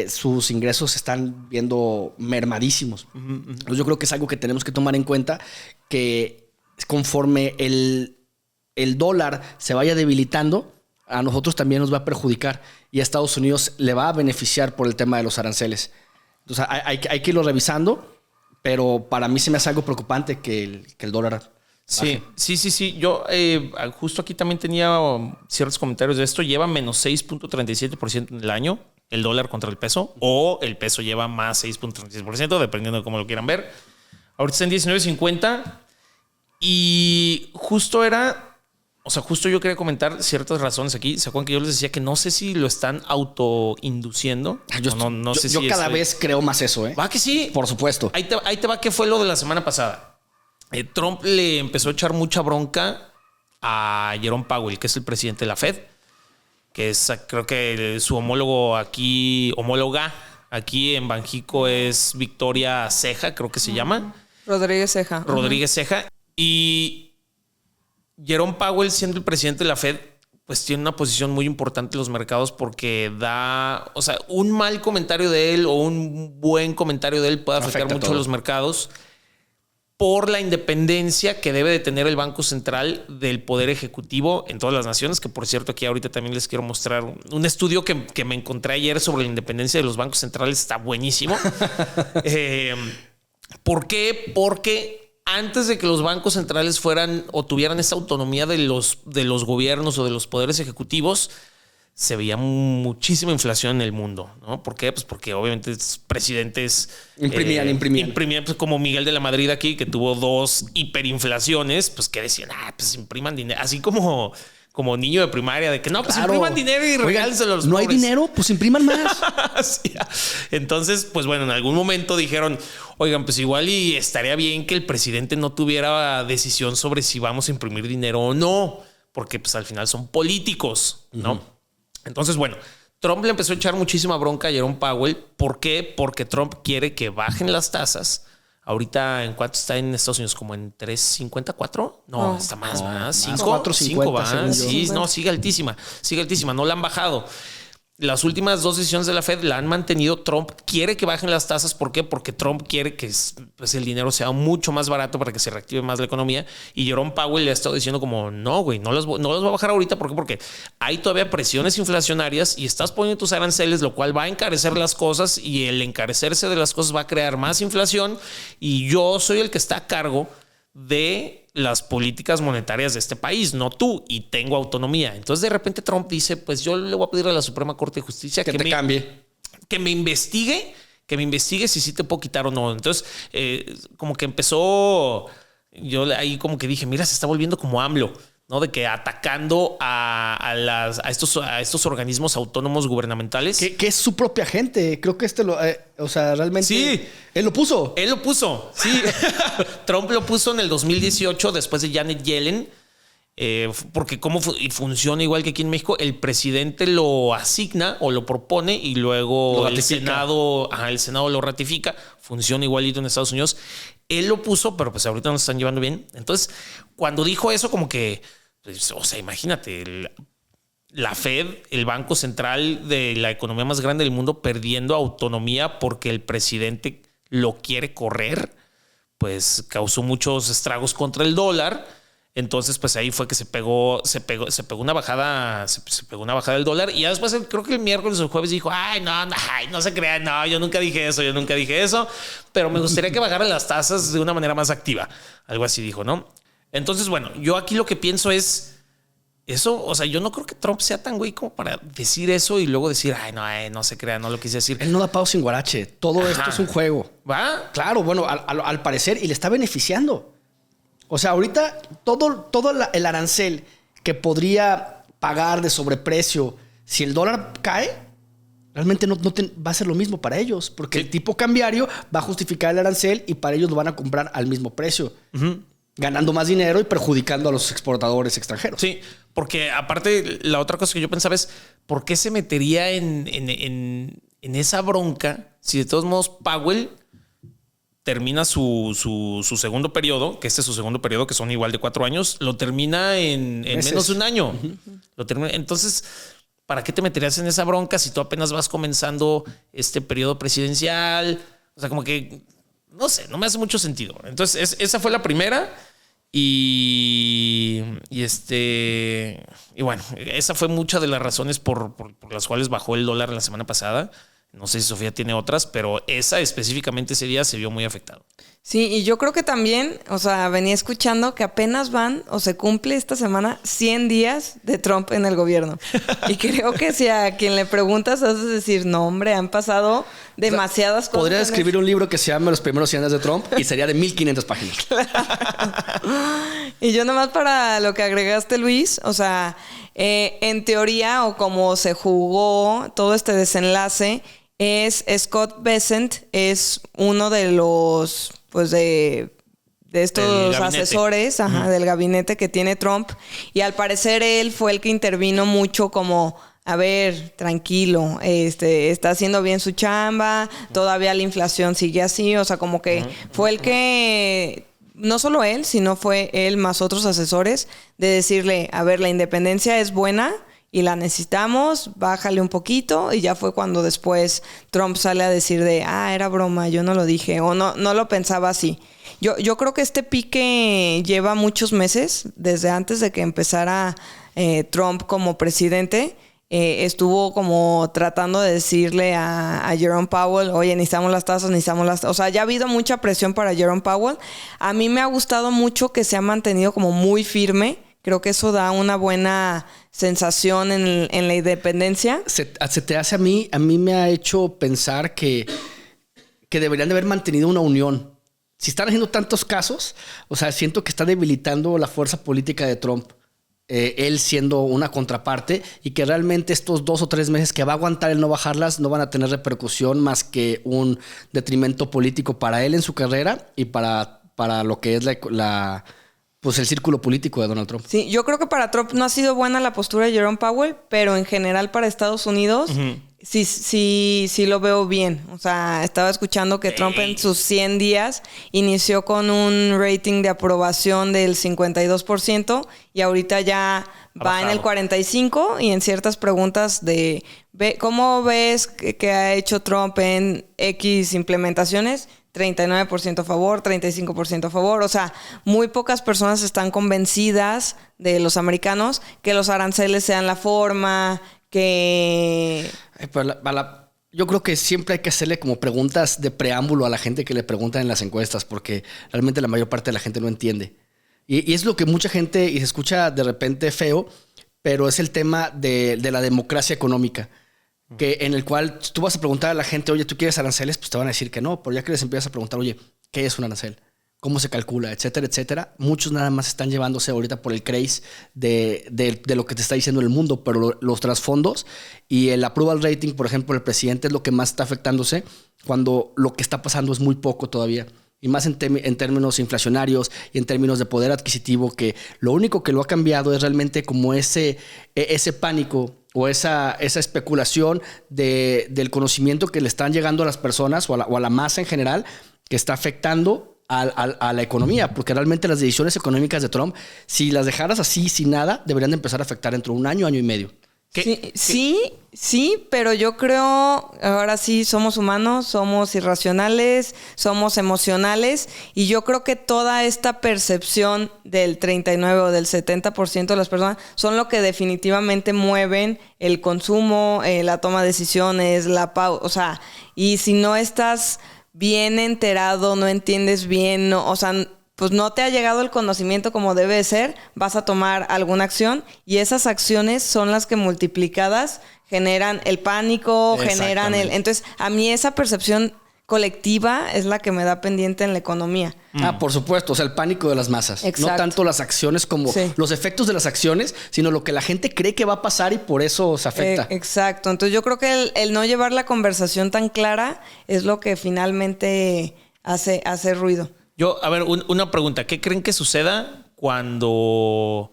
sus ingresos se están viendo mermadísimos. Entonces yo creo que es algo que tenemos que tomar en cuenta, que conforme el dólar se vaya debilitando, a nosotros también nos va a perjudicar y a Estados Unidos le va a beneficiar por el tema de los aranceles. Entonces hay que irlo revisando, pero para mí se me hace algo preocupante que el dólar baje. Sí. Yo justo aquí también tenía ciertos comentarios de esto. Lleva menos 6.37% en el año el dólar contra el peso, o el peso lleva más 6.36%, dependiendo de cómo lo quieran ver. Ahorita está en 19.50 y justo yo quería comentar ciertas razones aquí. ¿Se acuerdan que yo les decía que no sé si lo están autoinduciendo? No sé si yo cada vez creo más eso, ¿eh? ¿Va que sí? Por supuesto. Ahí te va, ¿qué fue lo de la semana pasada? Trump le empezó a echar mucha bronca a Jerome Powell, que es el presidente de la Fed, que es, creo que su homóloga aquí en Banjico es Victoria Ceja, creo que se llama. Rodríguez Ceja. Y Jerome Powell, siendo el presidente de la Fed, pues tiene una posición muy importante en los mercados porque un mal comentario de él o un buen comentario de él puede afectar mucho a los mercados por la independencia que debe de tener el Banco Central del Poder Ejecutivo en todas las naciones, que por cierto aquí ahorita también les quiero mostrar un estudio que me encontré ayer sobre la independencia de los bancos centrales. Está buenísimo. ¿Por qué? Porque antes de que los bancos centrales fueran o tuvieran esa autonomía de los gobiernos o de los poderes ejecutivos, se veía muchísima inflación en el mundo, ¿no? ¿Por qué? Pues porque obviamente presidentes imprimían pues como Miguel de la Madrid aquí, que tuvo 2 hiperinflaciones, pues que decían, pues impriman dinero. Así como como niño de primaria, de que no, pues Claro. impriman dinero y regálenselo a los no pobres. hay dinero, pues impriman más. Sí. Entonces, pues bueno, en algún momento dijeron, oigan, pues igual y estaría bien que el presidente no tuviera decisión sobre si vamos a imprimir dinero o no, porque pues al final son políticos, ¿no? Entonces, bueno, Trump le empezó a echar muchísima bronca a Jerome Powell. ¿Por qué? Porque Trump quiere que bajen las tasas. Ahorita, ¿en cuánto está en Estados Unidos? ¿Como en 3.54? No, está más, ¿verdad? 5, 4.50, ¿va? según yo. Sí, no, sigue altísima, no la han bajado. Las últimas 2 decisiones de la Fed la han mantenido. Trump quiere que bajen las tasas. ¿Por qué? Porque Trump quiere que pues, el dinero sea mucho más barato para que se reactive más la economía. Y Jerome Powell le ha estado diciendo como, no, güey, no los va a bajar ahorita. ¿Por qué? Porque hay todavía presiones inflacionarias y estás poniendo tus aranceles, lo cual va a encarecer las cosas, y el encarecerse de las cosas va a crear más inflación. Y yo soy el que está a cargo de las políticas monetarias de este país, no tú, y tengo autonomía. Entonces de repente Trump dice, pues yo le voy a pedir a la Suprema Corte de Justicia Que te cambie. que me investigue si sí te puedo quitar o no. Entonces como que empezó, yo ahí como que dije, mira, se está volviendo como AMLO, ¿no? De que atacando a estos organismos autónomos gubernamentales. Que es su propia gente. Creo que o sea, realmente. Sí. Él lo puso. Él lo puso, sí. Trump lo puso en el 2018 después de Janet Yellen. Porque como funciona igual que aquí en México, el presidente lo asigna o lo propone y luego el Senado lo ratifica. Funciona igualito en Estados Unidos. Él lo puso, pero pues ahorita nos están llevando bien. Entonces, cuando dijo eso, como que, pues, o sea, imagínate, la Fed, el banco central de la economía más grande del mundo, perdiendo autonomía porque el presidente lo quiere correr, pues causó muchos estragos contra el dólar. Entonces, pues ahí fue que se pegó una bajada, se pegó una bajada del dólar. Y ya después, creo que el miércoles o el jueves dijo, no se crean, no, yo nunca dije eso, pero me gustaría que bajaran las tasas de una manera más activa. Algo así dijo, ¿no? Entonces, bueno, yo aquí lo que pienso es eso. O sea, yo no creo que Trump sea tan güey como para decir eso y luego decir, no se crean, no lo quise decir. Él no da pavo sin guarache. Todo esto es un juego. ¿Va? Claro, bueno, al parecer, y le está beneficiando. O sea, ahorita todo el arancel que podría pagar de sobreprecio, si el dólar cae, realmente va a ser lo mismo para ellos, porque el tipo cambiario va a justificar el arancel y para ellos lo van a comprar al mismo precio, ganando más dinero y perjudicando a los exportadores extranjeros. Sí, porque aparte la otra cosa que yo pensaba es, ¿por qué se metería en esa bronca si de todos modos Powell termina su segundo periodo, que este es su segundo periodo, que son igual de 4 años, lo termina en menos de un año? Lo termina. Entonces, ¿para qué te meterías en esa bronca si tú apenas vas comenzando este periodo presidencial? O sea, como que, no sé, no me hace mucho sentido. Entonces, esa fue la primera. Y bueno, esa fue muchas de las razones por las cuales bajó el dólar la semana pasada. No sé si Sofía tiene otras, pero esa específicamente ese día se vio muy afectado. Sí, y yo creo que también, o sea, venía escuchando que apenas van o se cumple esta semana 100 días de Trump en el gobierno. Y creo que si a quien le preguntas haces decir, no, hombre, han pasado demasiadas cosas. Podría escribir un libro que se llame Los primeros 100 días de Trump y sería de 1500 páginas. Y yo nomás para lo que agregaste, Luis, o sea, en teoría o como se jugó todo este desenlace, es Scott Bessent, es uno de los, pues de estos asesores del gabinete que tiene Trump. Y al parecer él fue el que intervino mucho como, a ver, tranquilo, está haciendo bien su chamba, todavía la inflación sigue así. O sea, como que fue el que, no solo él, sino fue él más otros asesores, de decirle, a ver, la independencia es buena y la necesitamos, bájale un poquito. Y ya fue cuando después Trump sale a decir era broma, yo no lo dije, o no lo pensaba así. Yo creo que este pique lleva muchos meses, desde antes de que empezara Trump como presidente. Estuvo como tratando de decirle a Jerome Powell, oye, necesitamos las tasas. O sea, ya ha habido mucha presión para Jerome Powell. A mí me ha gustado mucho que se ha mantenido como muy firme. Creo que eso da una buena sensación en la independencia. Se te hace a mí me ha hecho pensar que deberían de haber mantenido una unión. Si están haciendo tantos casos, o sea, siento que está debilitando la fuerza política de Trump. él siendo una contraparte y que realmente estos 2 o 3 meses que va a aguantar el no bajarlas no van a tener repercusión más que un detrimento político para él en su carrera y para lo que es pues el círculo político de Donald Trump. Sí, yo creo que para Trump no ha sido buena la postura de Jerome Powell, pero en general para Estados Unidos sí lo veo bien. O sea, estaba escuchando que Trump en sus 100 días inició con un rating de aprobación del 52% y ahorita ya va en el 45% y en ciertas preguntas de ¿cómo ves que ha hecho Trump en X implementaciones? 39% a favor, 35% a favor. O sea, muy pocas personas están convencidas de los americanos que los aranceles sean la forma, que... Yo creo que siempre hay que hacerle como preguntas de preámbulo a la gente que le preguntan en las encuestas, porque realmente la mayor parte de la gente no entiende. Y es lo que mucha gente, y se escucha de repente feo, pero es el tema de la democracia económica. Que en el cual tú vas a preguntar a la gente, oye, ¿tú quieres aranceles? Pues te van a decir que no, pero ya que les empiezas a preguntar, oye, ¿qué es un arancel? ¿Cómo se calcula? Etcétera, etcétera. Muchos nada más están llevándose ahorita por el craze de lo que te está diciendo el mundo, pero los trasfondos y el approval rating, por ejemplo, el presidente es lo que más está afectándose cuando lo que está pasando es muy poco todavía. Y más en términos inflacionarios y en términos de poder adquisitivo, que lo único que lo ha cambiado es realmente como ese pánico o esa especulación del conocimiento que le están llegando a las personas o a la masa en general, que está afectando a la economía. Porque realmente las decisiones económicas de Trump, si las dejaras así, sin nada, deberían de empezar a afectar dentro de un año y medio. Sí, pero yo creo, ahora sí, somos humanos, somos irracionales, somos emocionales, y yo creo que toda esta percepción del 39 o del 70% de las personas son lo que definitivamente mueven el consumo, la toma de decisiones, o sea, y si no estás bien enterado, no entiendes bien, o sea, pues no te ha llegado el conocimiento como debe ser, vas a tomar alguna acción y esas acciones son las que multiplicadas generan el pánico, generan Entonces, a mí esa percepción colectiva es la que me da pendiente en la economía. Por supuesto, o sea, el pánico de las masas. Exacto. No tanto las acciones como los efectos de las acciones, sino lo que la gente cree que va a pasar y por eso se afecta. Exacto. Entonces, yo creo que el no llevar la conversación tan clara es lo que finalmente hace ruido. A ver, una pregunta. ¿Qué creen que suceda cuando,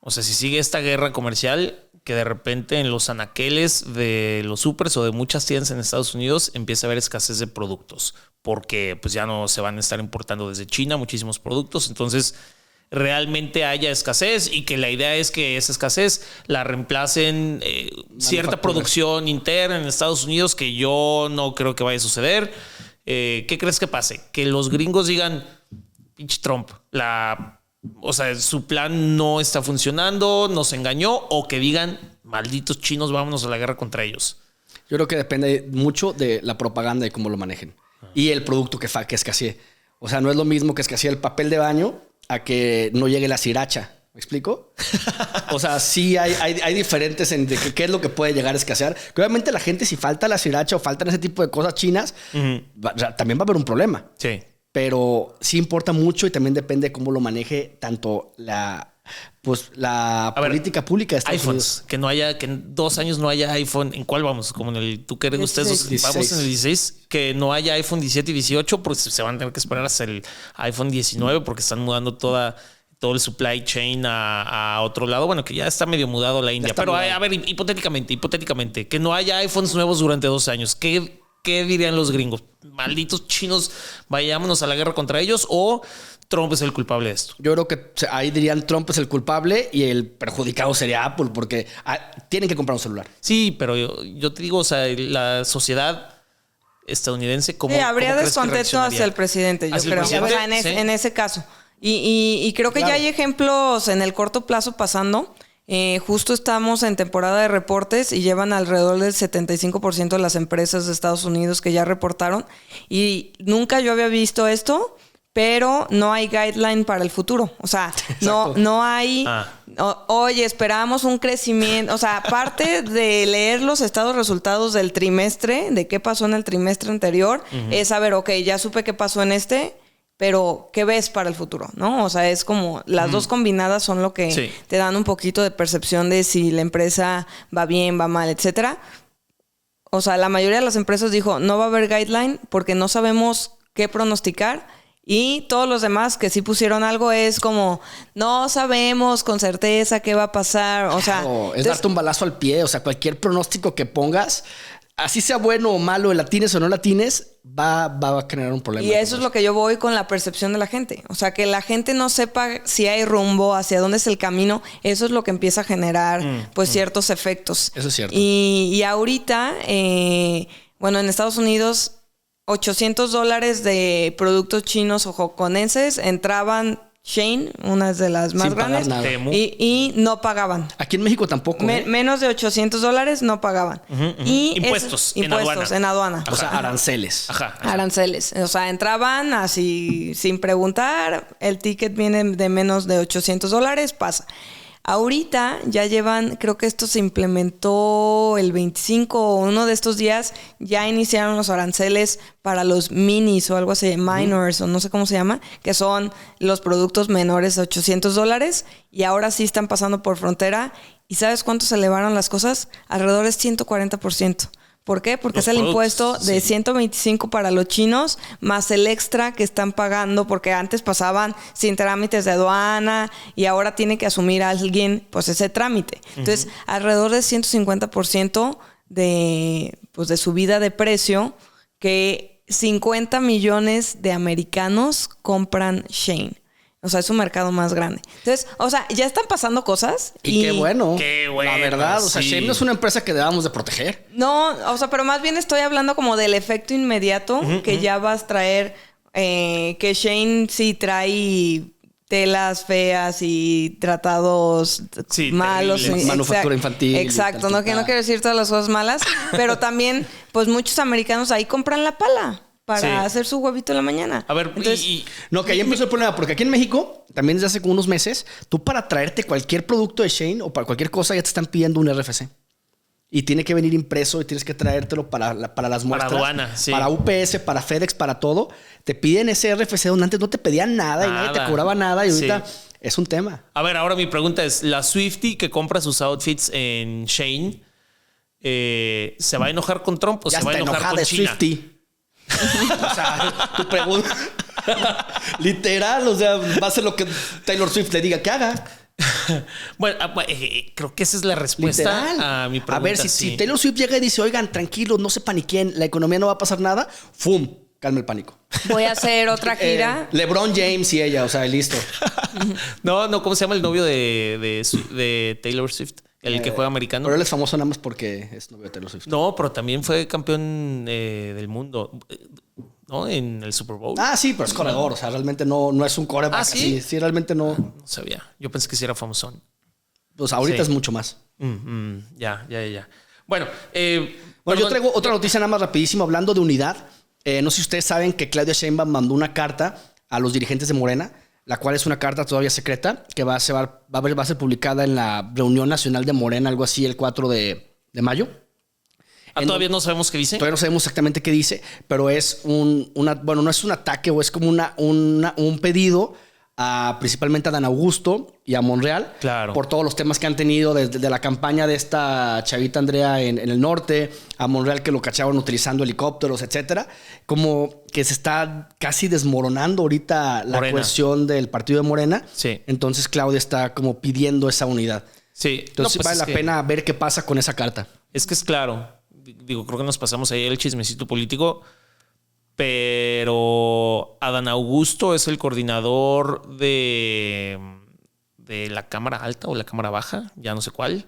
o sea, si sigue esta guerra comercial, que de repente en los anaqueles de los supers o de muchas tiendas en Estados Unidos empieza a haber escasez de productos? Porque pues ya no se van a estar importando desde China muchísimos productos. Entonces, realmente haya escasez y que la idea es que esa escasez la reemplacen cierta producción interna en Estados Unidos, que yo no creo que vaya a suceder. ¿Qué crees que pase? Que los gringos digan, pinche Trump, o sea, su plan no está funcionando, nos engañó, o que digan, malditos chinos, vámonos a la guerra contra ellos. Yo creo que depende mucho de la propaganda y cómo lo manejen. Y el producto que escasee. O sea, no es lo mismo que escasee el papel de baño a que no llegue la sriracha. ¿Me explico? O sea, sí hay diferentes en qué es lo que puede llegar a escasear. Que obviamente la gente, si falta la sriracha o faltan ese tipo de cosas chinas, también va a haber un problema. Sí. Pero sí importa mucho y también depende de cómo lo maneje tanto la política pública de Estados Unidos. Que no haya, que en 2 años no haya iPhone. ¿En cuál vamos? Como en el, ¿tú qué eres ustedes? 16. Vamos en el 16. Que no haya iPhone 17 y 18, porque se van a tener que esperar hasta el iPhone 19 porque están mudando todo el supply chain a otro lado. Bueno, que ya está medio mudado la India. Pero a ver, hipotéticamente, que no haya iPhones nuevos durante 2 años. ¿Qué dirían los gringos? Malditos chinos, vayámonos a la guerra contra ellos, o Trump es el culpable de esto. Yo creo que ahí dirían Trump es el culpable y el perjudicado sería Apple, porque tienen que comprar un celular. Sí, pero yo te digo, o sea, la sociedad estadounidense, ¿cómo habría descontento hacia el presidente, yo creo. En ese caso. Y creo que ya hay ejemplos en el corto plazo pasando. Justo estamos en temporada de reportes y llevan alrededor del 75% de las empresas de Estados Unidos que ya reportaron. Y nunca yo había visto esto, pero no hay guideline para el futuro. O sea, no hay... Oye, esperamos un crecimiento. O sea, aparte de leer los resultados del trimestre, de qué pasó en el trimestre anterior, es saber, ok, ya supe qué pasó en este... pero ¿qué ves para el futuro? ¿No? O sea, es como las dos combinadas son lo que te dan un poquito de percepción de si la empresa va bien, va mal, etcétera. O sea, la mayoría de las empresas dijo, no va a haber guideline porque no sabemos qué pronosticar. Y todos los demás que sí pusieron algo es como, no sabemos con certeza qué va a pasar. O sea, es darte un balazo al pie. O sea, cualquier pronóstico que pongas, así sea bueno o malo, latines o no latines, va a generar un problema. Y eso es lo que yo voy con la percepción de la gente. O sea, que la gente no sepa si hay rumbo, hacia dónde es el camino. Eso es lo que empieza a generar, ciertos efectos. Eso es cierto. Y ahorita, bueno, en Estados Unidos, $800 de productos chinos o hongkoneses entraban Shein, una de las más grandes, y no pagaban. Aquí en México tampoco. Menos de $800 no pagaban. Y impuestos en aduana. O sea, aranceles. Aranceles. O sea, entraban así sin preguntar. El ticket viene de menos de $800, pasa. Ahorita ya llevan, creo que esto se implementó el 25 o uno de estos días, ya iniciaron los aranceles para los minis o algo así, minors o no sé cómo se llama, que son los productos menores de $800 y ahora sí están pasando por frontera. ¿Y sabes cuánto se elevaron las cosas? Alrededor del 140%. ¿Por qué? Porque es el impuesto de 125 para los chinos, más el extra que están pagando, porque antes pasaban sin trámites de aduana y ahora tiene que asumir a alguien pues ese trámite. Entonces, alrededor del 150% de subida de precio, que 50 millones de americanos compran Shein. O sea, es un mercado más grande. Entonces, o sea, ya están pasando cosas. Y qué bueno. La verdad, o sea, Shein no es una empresa que debamos de proteger. No, o sea, pero más bien estoy hablando como del efecto inmediato que ya vas a traer. Que Shein sí trae telas feas y tratados malos. Manufactura infantil. Exacto, no quiero decir todas las cosas malas. Pero también, pues muchos americanos ahí compran la pala para hacer su huevito en la mañana. A ver, entonces, no, que ahí empezó el problema, porque aquí en México, también desde hace como unos meses, tú para traerte cualquier producto de Shein o para cualquier cosa ya te están pidiendo un RFC. Y tiene que venir impreso y tienes que traértelo para las muestras. Para aduana, para UPS, para FedEx, para todo. Te piden ese RFC donde antes no te pedían nada y nadie te cobraba nada y ahorita es un tema. A ver, ahora mi pregunta es, la Swiftie que compra sus outfits en Shein, ¿se va a enojar con Trump o ya se va a enojar con China? Swiftie. O sea, tu pregunta literal, o sea, va a ser lo que Taylor Swift le diga que haga. Bueno, creo que esa es la respuesta literal a mi pregunta. A ver, si Taylor Swift llega y dice, oigan, tranquilos, no se paniquen, la economía no va a pasar nada, ¡fum! Calma el pánico. Voy a hacer otra gira. LeBron James y ella, o sea, listo. No, ¿cómo se llama el novio de Taylor Swift? El que juega americano. Pero él es famoso nada más porque es novio de Taylor Swift. No, pero también fue campeón del mundo, ¿no? En el Super Bowl. Ah, sí, pero es corredor. O sea, realmente no es un quarterback. ¿Ah, sí? Sí, realmente no. No sabía. Yo pensé que sí era famosón. Pues ahorita es mucho más. Ya. Bueno, yo traigo otra noticia nada más rapidísimo hablando de unidad. No sé si ustedes saben que Claudia Sheinbaum mandó una carta a los dirigentes de Morena, la cual es una carta todavía secreta que va a ser publicada en la reunión nacional de Morena, algo así, el 4 de mayo. Todavía no sabemos qué dice. Todavía no sabemos exactamente qué dice, pero es bueno, no es un ataque o es como un pedido principalmente a Dan Augusto y a Monreal. Claro. Por todos los temas que han tenido desde la campaña de esta chavita Andrea en el norte, a Monreal que lo cachaban utilizando helicópteros, etcétera. Como que se está casi desmoronando ahorita la cohesión del partido de Morena. Sí. Entonces Claudia está como pidiendo esa unidad. Sí. Entonces vale la pena ver qué pasa con esa carta. Es que es claro. Digo, creo que nos pasamos ahí el chismecito político. Pero Adán Augusto es el coordinador de la Cámara Alta o la Cámara Baja, ya no sé cuál.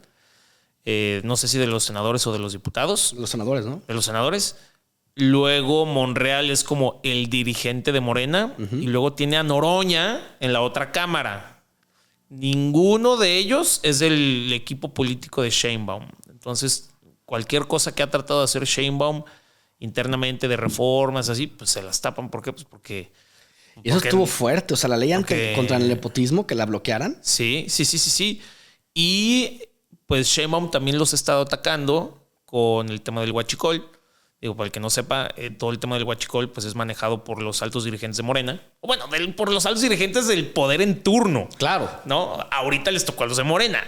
No sé si de los senadores o de los diputados. Los senadores, ¿no? De los senadores. Luego Monreal es como el dirigente de Morena. Y luego tiene a Noroña en la otra cámara. Ninguno de ellos es del equipo político de Sheinbaum. Entonces, cualquier cosa que ha tratado de hacer Sheinbaum internamente de reformas, así, pues se las tapan. ¿Por qué? Pues porque... Y eso estuvo fuerte. O sea, la ley contra el nepotismo, que la bloquearan. Sí. Y pues Sheinbaum también los ha estado atacando con el tema del huachicol, Digo, para el que no sepa, todo el tema del huachicol pues es manejado por los altos dirigentes de Morena. Bueno, por los altos dirigentes del poder en turno. Claro. ¿No? Ahorita les tocó a los de Morena.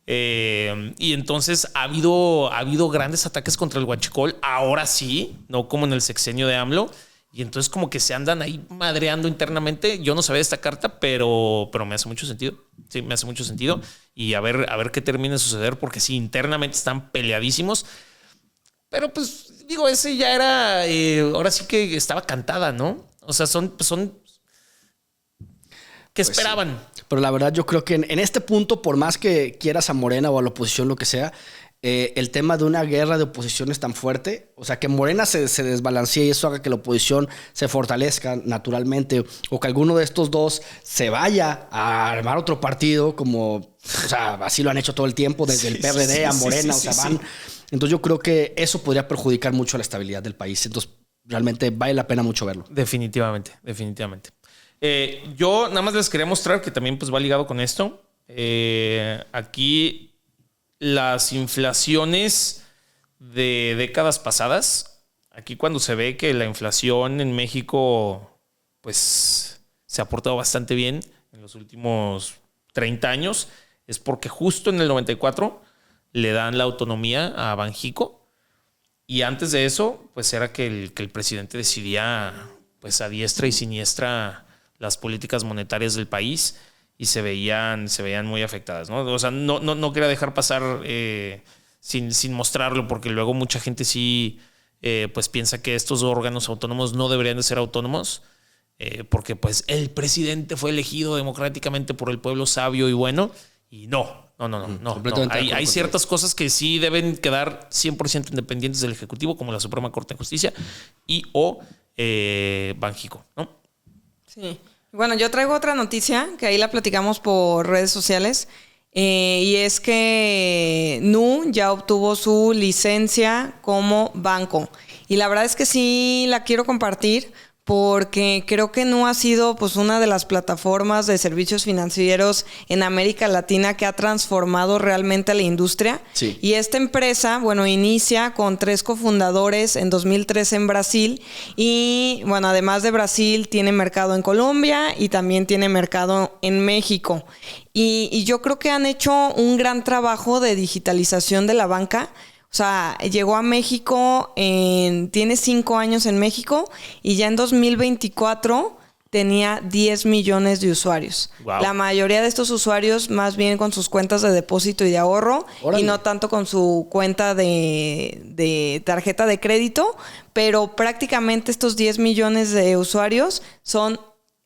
Y entonces ha habido grandes ataques contra el huachicol. Ahora sí, no como en el sexenio de AMLO. Y entonces como que se andan ahí madreando internamente. Yo no sabía esta carta, pero me hace mucho sentido. Sí, me hace mucho sentido. Y a ver qué termina de suceder, porque sí, internamente están peleadísimos. Pero pues digo, ese ya era, ahora sí que estaba cantada, ¿no? O sea, son que pues esperaban. Sí. Pero la verdad yo creo que en este punto, por más que quieras a Morena o a la oposición, lo que sea, el tema de una guerra de oposición es tan fuerte, o sea, que Morena se desbalancee y eso haga que la oposición se fortalezca naturalmente, o que alguno de estos dos se vaya a armar otro partido, como, o sea, así lo han hecho todo el tiempo, desde el PRD a Morena, o sea, van... Entonces yo creo que eso podría perjudicar mucho la estabilidad del país. Entonces realmente vale la pena mucho verlo. Definitivamente. Yo nada más les quería mostrar que también pues va ligado con esto. Aquí las inflaciones de décadas pasadas. Aquí cuando se ve que la inflación en México pues se ha portado bastante bien en los últimos 30 años, es porque justo en el 94 le dan la autonomía a Banxico, y antes de eso pues era que el presidente decidía pues a diestra y siniestra las políticas monetarias del país, y se veían muy afectadas, ¿no? O sea, no quería dejar pasar sin mostrarlo, porque luego mucha gente sí pues piensa que estos órganos autónomos no deberían de ser autónomos, porque pues el presidente fue elegido democráticamente por el pueblo sabio y bueno, y no. Hay ciertas cosas que sí deben quedar 100% independientes del Ejecutivo, como la Suprema Corte de Justicia o Banxico, ¿no? Sí. Bueno, yo traigo otra noticia que ahí la platicamos por redes sociales, y es que Nu ya obtuvo su licencia como banco. Y la verdad es que sí la quiero compartir, porque creo que Nu ha sido pues una de las plataformas de servicios financieros en América Latina que ha transformado realmente a la industria. Sí. Y esta empresa, bueno, inicia con 3 cofundadores en 2013 en Brasil, y bueno, además de Brasil tiene mercado en Colombia y también tiene mercado en México. Y yo creo que han hecho un gran trabajo de digitalización de la banca. O sea, llegó a México, tiene 5 años en México, y ya en 2024 tenía 10 millones de usuarios. Wow. La mayoría de estos usuarios más bien con sus cuentas de depósito y de ahorro. Órale. Y no tanto con su cuenta de tarjeta de crédito, pero prácticamente estos 10 millones de usuarios son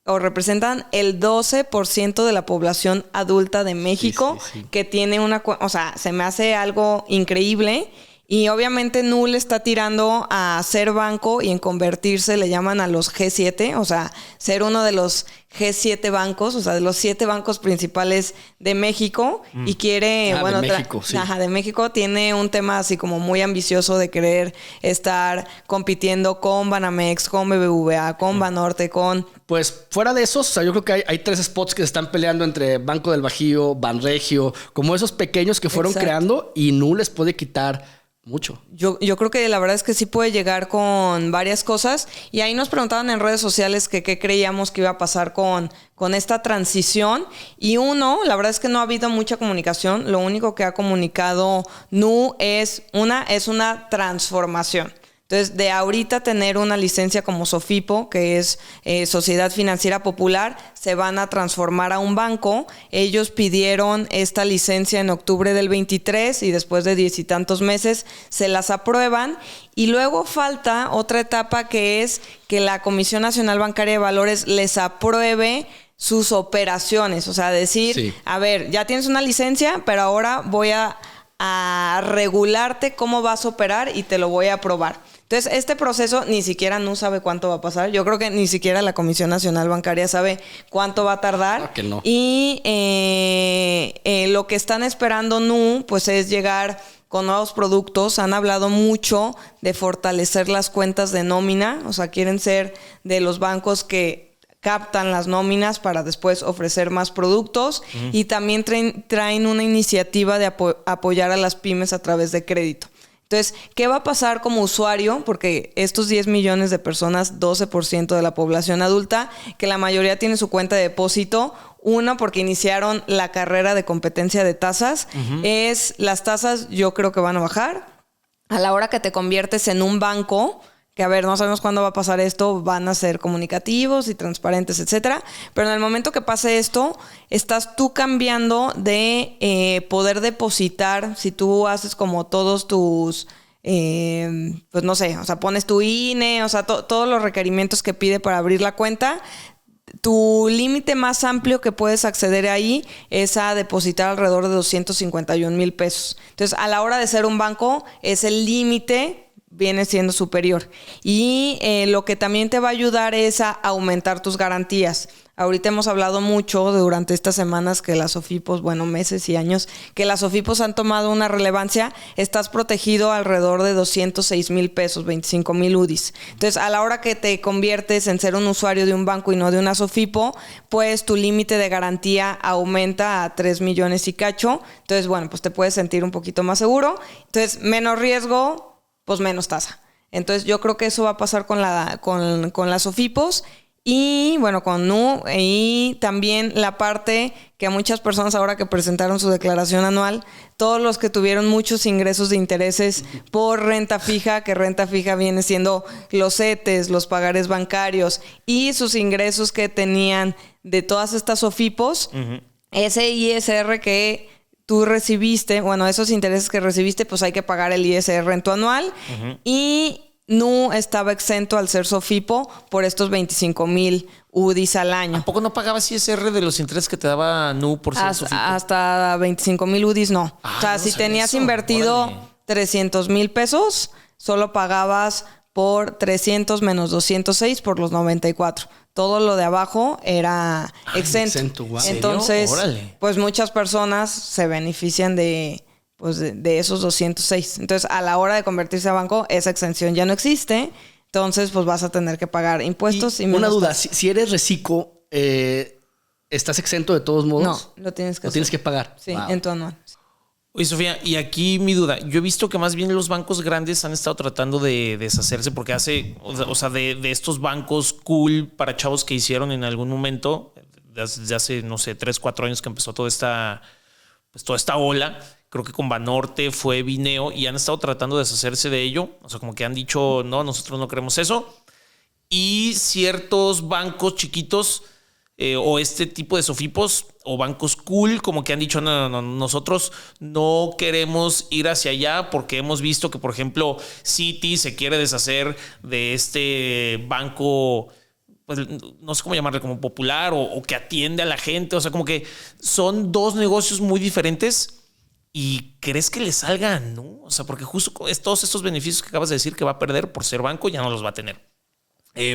o representan el 12% de la población adulta de México, sí. Que tiene una... O sea, se me hace algo increíble. Y obviamente Nu le está tirando a ser banco y en convertirse, le llaman a los G7, o sea, ser uno de los G7 bancos, o sea, de los 7 bancos principales de México. Y quiere, de México, sí. De México, tiene un tema así como muy ambicioso de querer estar compitiendo con Banamex, con BBVA, con Banorte, con... Pues fuera de esos, o sea, yo creo que hay 3 spots que se están peleando entre Banco del Bajío, Banregio, como esos pequeños que fueron creando, y Nu les puede quitar mucho. Yo creo que la verdad es que sí puede llegar con varias cosas, y ahí nos preguntaban en redes sociales que qué creíamos que iba a pasar con esta transición, y la verdad es que no ha habido mucha comunicación. Lo único que ha comunicado Nu es una transformación. Entonces, de ahorita tener una licencia como Sofipo, que es Sociedad Financiera Popular, se van a transformar a un banco. Ellos pidieron esta licencia en octubre del 23 y después de 10 y tantos meses se las aprueban. Y luego falta otra etapa, que es que la Comisión Nacional Bancaria de Valores les apruebe sus operaciones. O sea, decir, sí. A ver, ya tienes una licencia, pero ahora voy a regularte cómo vas a operar y te lo voy a aprobar. Entonces, este proceso ni siquiera Nu sabe cuánto va a pasar. Yo creo que ni siquiera la Comisión Nacional Bancaria sabe cuánto va a tardar. Que no. Y lo que están esperando Nu, pues, es llegar con nuevos productos. Han hablado mucho de fortalecer las cuentas de nómina. O sea, quieren ser de los bancos que captan las nóminas para después ofrecer más productos. Y también traen una iniciativa de apoyar a las pymes a través de crédito. Entonces, ¿qué va a pasar como usuario? Porque estos 10 millones de personas, 12% de la población adulta, que la mayoría tiene su cuenta de depósito. Uno, porque iniciaron la carrera de competencia de tasas. Las tasas yo creo que van a bajar. A la hora que te conviertes en un banco, que a ver, no sabemos cuándo va a pasar esto, van a ser comunicativos y transparentes, etcétera. Pero en el momento que pase esto, estás tú cambiando de poder depositar. Si tú haces como todos tus... pues no sé, o sea, pones tu INE, o sea, todos los requerimientos que pide para abrir la cuenta. Tu límite más amplio que puedes acceder ahí es a depositar alrededor de 251,000 pesos. Entonces, a la hora de ser un banco, ese límite viene siendo superior. Y lo que también te va a ayudar es a aumentar tus garantías. Ahorita hemos hablado mucho durante estas semanas que las SOFIPOS, bueno, meses y años, que las SOFIPOS han tomado una relevancia. Estás protegido alrededor de 206,000 pesos, 25,000 UDIs. Entonces, a la hora que te conviertes en ser un usuario de un banco y no de una SOFIPO, pues tu límite de garantía aumenta a 3 millones y cacho. Entonces, bueno, pues te puedes sentir un poquito más seguro. Entonces, menos riesgo, pues menos tasa. Entonces, yo creo que eso va a pasar con las SOFIPOS. Y bueno, con Nu, y también la parte que a muchas personas ahora que presentaron su declaración anual, todos los que tuvieron muchos ingresos de intereses por renta fija, que renta fija viene siendo los CETES, los pagares bancarios y sus ingresos que tenían de todas estas SOFIPOS, ese ISR que tú recibiste, bueno, esos intereses que recibiste, pues hay que pagar el ISR en tu anual. Y Nu estaba exento al ser SOFIPO por estos 25,000 UDIs al año. ¿A poco no pagabas ISR de los intereses que te daba Nu por ser SOFIPO? Hasta 25,000 UDIs no. O sea, no si sabía tenías eso. invertido Órale. 300,000 pesos, solo pagabas por 300 menos 206 por los 94. Todo lo de abajo era exento. Wow. Entonces, Órale. pues muchas personas se benefician de esos 206. Entonces, a la hora de convertirse a banco, esa exención ya no existe. Entonces, pues vas a tener que pagar impuestos y una menos duda, tasas. si eres reciclo, ¿estás exento de todos modos? No, lo tienes que Lo hacer. tienes que pagar. Sí, Wow. en tu anual. Oye, Sofía, y aquí mi duda. Yo he visto que más bien los bancos grandes han estado tratando de deshacerse porque de estos bancos cool para chavos que hicieron en algún momento, desde hace, no sé, 3, 4 años que empezó toda esta ola. Creo que con Banorte fue Bineo y han estado tratando de deshacerse de ello. O sea, como que han dicho, no, nosotros no queremos eso. Y ciertos bancos chiquitos o este tipo de SOFIPOS o bancos cool, como que han dicho, no, nosotros no queremos ir hacia allá porque hemos visto que, por ejemplo, Citi se quiere deshacer de este banco, pues no sé cómo llamarle, como popular o que atiende a la gente. O sea, como que son dos negocios muy diferentes. ¿Y crees que le salga? No, o sea, porque justo todos estos beneficios que acabas de decir que va a perder por ser banco ya no los va a tener.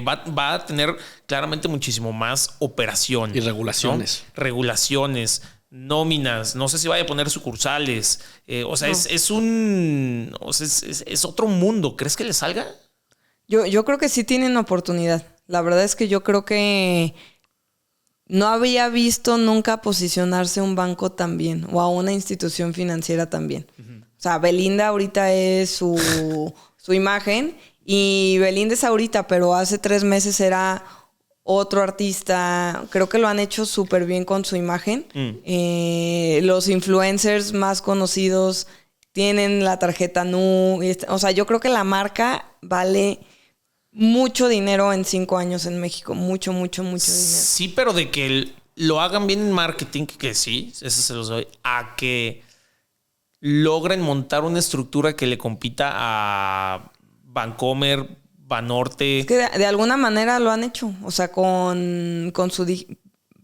Va a tener claramente muchísimo más operación. Y regulaciones. ¿No? Regulaciones, nóminas, no sé si vaya a poner sucursales. O sea, no. es otro mundo. ¿Crees que le salga? Yo creo que sí tienen oportunidad. La verdad es que yo creo que no había visto nunca posicionarse un banco tan bien o a una institución financiera tan bien. O sea, Belinda ahorita es su imagen y Belinda es ahorita, pero hace 3 meses era otro artista. Creo que lo han hecho súper bien con su imagen. Los influencers más conocidos tienen la tarjeta Nu. O sea, yo creo que la marca vale mucho dinero en 5 años en México. Mucho dinero. Sí, pero de que lo hagan bien en marketing, que sí, eso se los doy, a que logren montar una estructura que le compita a Bancomer, Banorte. Es que de alguna manera lo han hecho. O sea, con su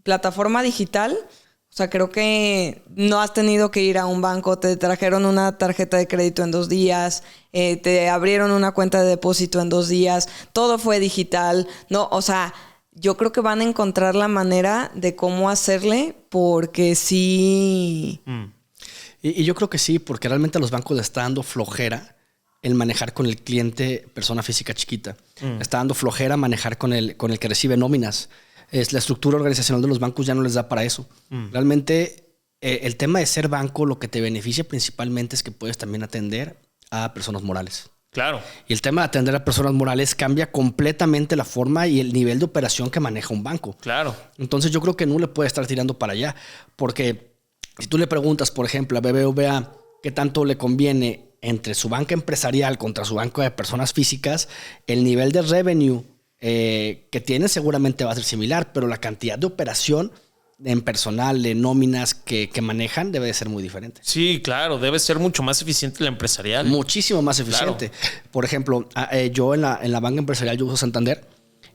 plataforma digital. O sea, creo que no has tenido que ir a un banco. Te trajeron una tarjeta de crédito en 2 días. Te abrieron una cuenta de depósito en 2 días. Todo fue digital. No, o sea, yo creo que van a encontrar la manera de cómo hacerle porque sí. Y yo creo que sí, porque realmente a los bancos les está dando flojera el manejar con el cliente persona física chiquita. Está dando flojera manejar con el que recibe nóminas. La estructura organizacional de los bancos ya no les da para eso. Realmente el tema de ser banco lo que te beneficia principalmente es que puedes también atender a personas morales. Claro. Y el tema de atender a personas morales cambia completamente la forma y el nivel de operación que maneja un banco. Claro. Entonces yo creo que no le puede estar tirando para allá. Porque si tú le preguntas, por ejemplo, a BBVA qué tanto le conviene entre su banca empresarial contra su banco de personas físicas, el nivel de revenue que tiene seguramente va a ser similar, pero la cantidad de operación en personal, de nóminas que manejan debe de ser muy diferente. Sí, claro, debe ser mucho más eficiente la empresarial. Muchísimo más eficiente. Claro. Por ejemplo, yo en la banca empresarial yo uso Santander,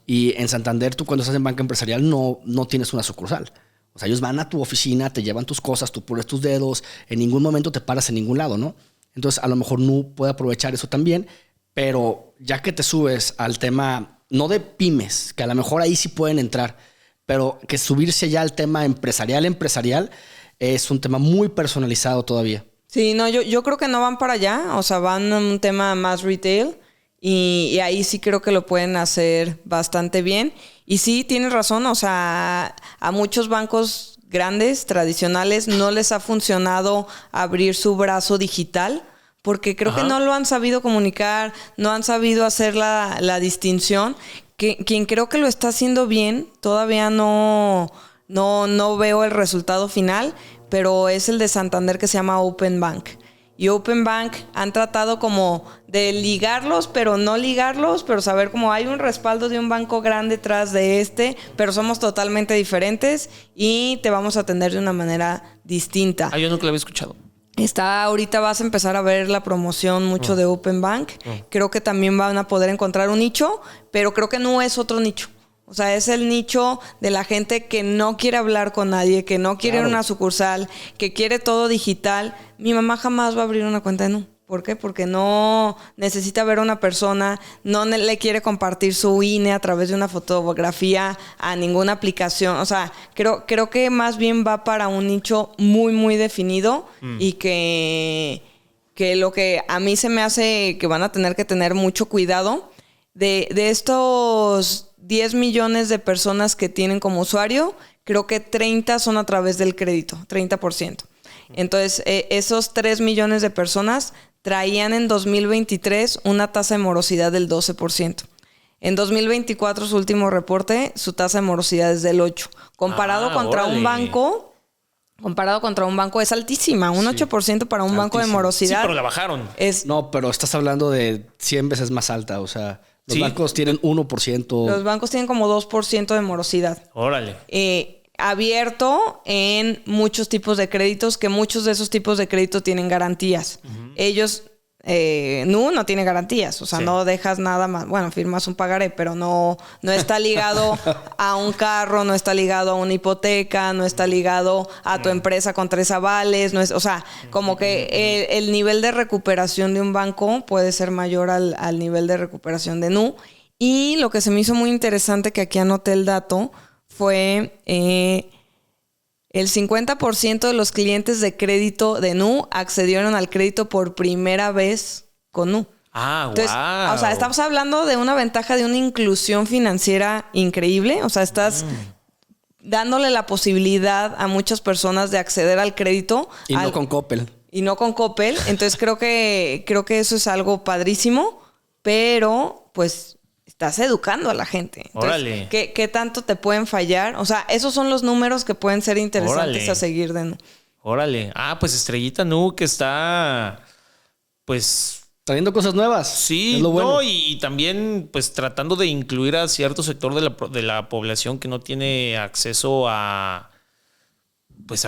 y en Santander tú cuando estás en banca empresarial no tienes una sucursal. O sea, ellos van a tu oficina, te llevan tus cosas, tú pones tus dedos, en ningún momento te paras en ningún lado, ¿no? Entonces a lo mejor no puede aprovechar eso también, pero ya que te subes al tema, no de pymes, que a lo mejor ahí sí pueden entrar, pero que subirse ya al tema empresarial es un tema muy personalizado todavía. Sí, no, yo creo que no van para allá, o sea, van a un tema más retail y ahí sí creo que lo pueden hacer bastante bien. Y sí, tienes razón, o sea, a muchos bancos grandes, tradicionales, no les ha funcionado abrir su brazo digital porque creo que no lo han sabido comunicar, no han sabido hacer la distinción. Quien creo que lo está haciendo bien, todavía no veo el resultado final, pero es el de Santander que se llama Open Bank. Y Open Bank han tratado como de ligarlos, pero no ligarlos, pero saber cómo hay un respaldo de un banco grande detrás de pero somos totalmente diferentes y te vamos a atender de una manera distinta. Yo nunca lo había escuchado. Ahorita vas a empezar a ver la promoción mucho de Open Bank. Creo que también van a poder encontrar un nicho, pero creo que no es otro nicho. O sea, es el nicho de la gente que no quiere hablar con nadie, que no quiere una sucursal, que quiere todo digital. Mi mamá jamás va a abrir una cuenta de Nu. ¿Por qué? Porque no necesita ver a una persona, no le quiere compartir su INE a través de una fotografía a ninguna aplicación. O sea, creo que más bien va para un nicho muy, muy definido y que lo que a mí se me hace que van a tener que tener mucho cuidado de estos 10 millones de personas que tienen como usuario, creo que 30 son a través del crédito, 30%. Entonces, esos 3 millones de personas traían en 2023 una tasa de morosidad del 12%. En 2024, su último reporte, su tasa de morosidad es del 8%. Comparado contra un banco es altísima. Un 8% para un banco de morosidad. Sí, pero la bajaron. No, pero estás hablando de 100 veces más alta. O sea, los bancos tienen 1%. Los bancos tienen como 2% de morosidad. Órale. Abierto en muchos tipos de créditos, que muchos de esos tipos de crédito tienen garantías. Ellos, no tiene garantías, o sea, no dejas nada más. Bueno, firmas un pagaré, pero no está ligado a un carro, no está ligado a una hipoteca, no está ligado a tu empresa con 3 avales. No es, o sea, como que el nivel de recuperación de un banco puede ser mayor al nivel de recuperación de Nu. Y lo que se me hizo muy interesante, que aquí anoté el dato, fue el 50% de los clientes de crédito de Nu accedieron al crédito por primera vez con Nu. Entonces, wow. O sea, estamos hablando de una ventaja de una inclusión financiera increíble. O sea, estás dándole la posibilidad a muchas personas de acceder al crédito. No con Coppel. Y no con Coppel. Entonces creo que eso es algo padrísimo, pero pues estás educando a la gente. Entonces, órale. ¿Qué tanto te pueden fallar? O sea, esos son los números que pueden ser interesantes a seguir de Nu. Órale. Pues Estrellita Nu, que está pues trayendo cosas nuevas. Sí, es lo bueno. Y también pues tratando de incluir a cierto sector de la población que no tiene acceso a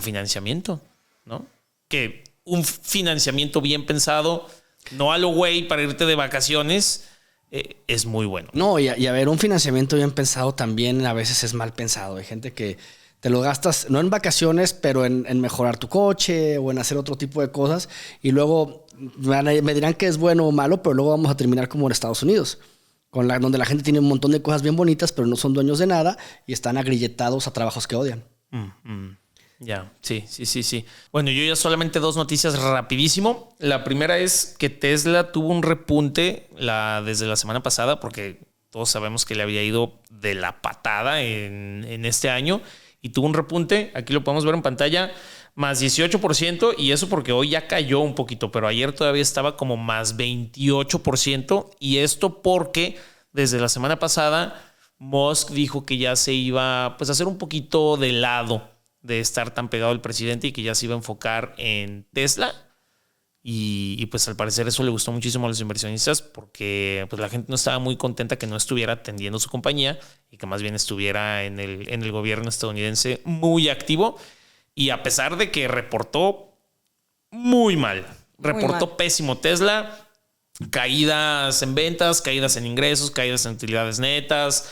financiamiento, ¿no? Que un financiamiento bien pensado, no a lo güey para irte de vacaciones, es muy bueno. No, y a ver, un financiamiento bien pensado también a veces es mal pensado. Hay gente que te lo gastas, no en vacaciones, pero en mejorar tu coche o en hacer otro tipo de cosas. Y luego me dirán que es bueno o malo, pero luego vamos a terminar como en Estados Unidos, donde la gente tiene un montón de cosas bien bonitas, pero no son dueños de nada y están agrilletados a trabajos que odian. Ya, sí. Bueno, yo ya solamente 2 noticias rapidísimo. La primera es que Tesla tuvo un repunte desde la semana pasada, porque todos sabemos que le había ido de la patada en este año, y tuvo un repunte. Aquí lo podemos ver en pantalla. Más 18%, y eso porque hoy ya cayó un poquito, pero ayer todavía estaba como más 28%, y esto porque desde la semana pasada Musk dijo que ya se iba pues, a hacer un poquito de lado de estar tan pegado al presidente y que ya se iba a enfocar en Tesla. Y pues al parecer eso le gustó muchísimo a los inversionistas porque pues la gente no estaba muy contenta que no estuviera atendiendo su compañía y que más bien estuviera en el gobierno estadounidense muy activo. Y a pesar de que reportó muy mal, reportó pésimo Tesla, caídas en ventas, caídas en ingresos, caídas en utilidades netas,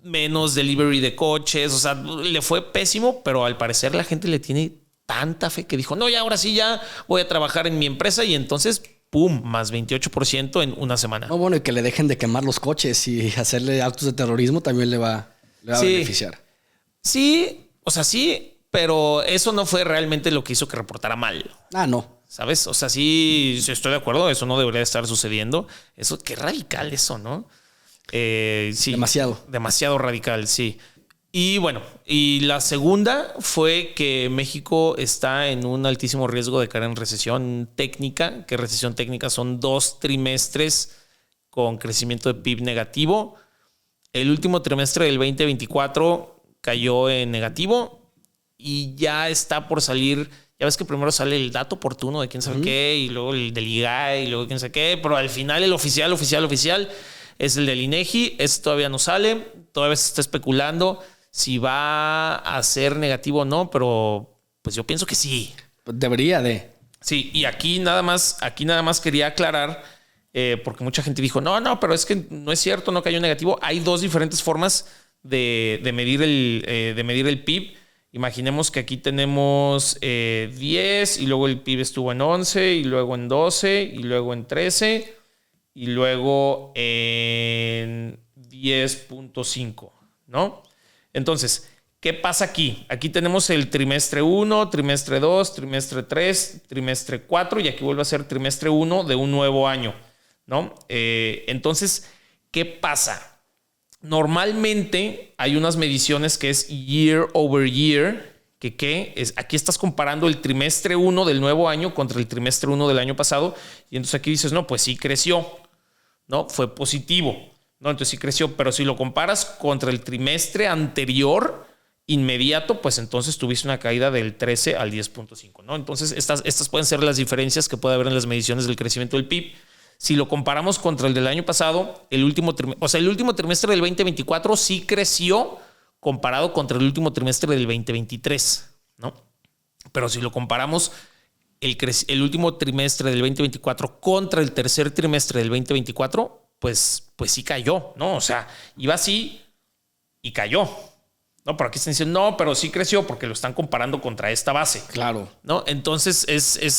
menos delivery de coches, o sea, le fue pésimo, pero al parecer la gente le tiene tanta fe que dijo, no, ya ahora sí ya voy a trabajar en mi empresa y entonces, ¡pum!, más 28% en una semana. No, bueno, y que le dejen de quemar los coches y hacerle actos de terrorismo también le va a beneficiar. Sí, o sea, sí, pero eso no fue realmente lo que hizo que reportara mal. Ah, no. ¿Sabes? O sea, sí, estoy de acuerdo, eso no debería estar sucediendo. Eso, qué radical eso, ¿no? Sí. Demasiado radical, sí. Y bueno, y la segunda fue que México está en un altísimo riesgo de caer en recesión técnica, que recesión técnica son 2 trimestres con crecimiento de PIB negativo. El último trimestre del 2024 cayó en negativo y ya está por salir. Ya ves que primero sale el dato oportuno de quién sabe qué y luego el del IGAE y luego quién sabe qué, pero al final el oficial es el del INEGI. Ese todavía no sale, todavía se está especulando si va a ser negativo o no, pero pues yo pienso que sí. Debería de. Sí, y aquí nada más quería aclarar, porque mucha gente dijo, no, pero es que no es cierto, no cayó negativo. Hay 2 diferentes formas de medir el PIB. Imaginemos que aquí tenemos 10 y luego el PIB estuvo en 11 y luego en 12 y luego en 13 y luego en 10.5, ¿no? Entonces, ¿qué pasa aquí? Aquí tenemos el trimestre 1, trimestre 2, trimestre 3, trimestre 4 y aquí vuelve a ser trimestre 1 de un nuevo año, ¿no? Entonces, ¿qué pasa? Normalmente hay unas mediciones que es year over year, que es, aquí estás comparando el trimestre 1 del nuevo año contra el trimestre 1 del año pasado y entonces aquí dices, no, pues sí creció, ¿no? Fue positivo. No, entonces sí creció, pero si lo comparas contra el trimestre anterior inmediato, pues entonces tuviste una caída del 13 al 10.5, ¿no? Entonces estas pueden ser las diferencias que puede haber en las mediciones del crecimiento del PIB. Si lo comparamos contra el del año pasado, el último trimestre del 2024 sí creció comparado contra el último trimestre del 2023, ¿no? Pero si lo comparamos el último trimestre del 2024 contra el tercer trimestre del 2024, pues sí cayó, ¿no? O sea, iba así y cayó, ¿no? Pero aquí están diciendo, no, pero sí creció porque lo están comparando contra esta base. Claro. ¿No? Entonces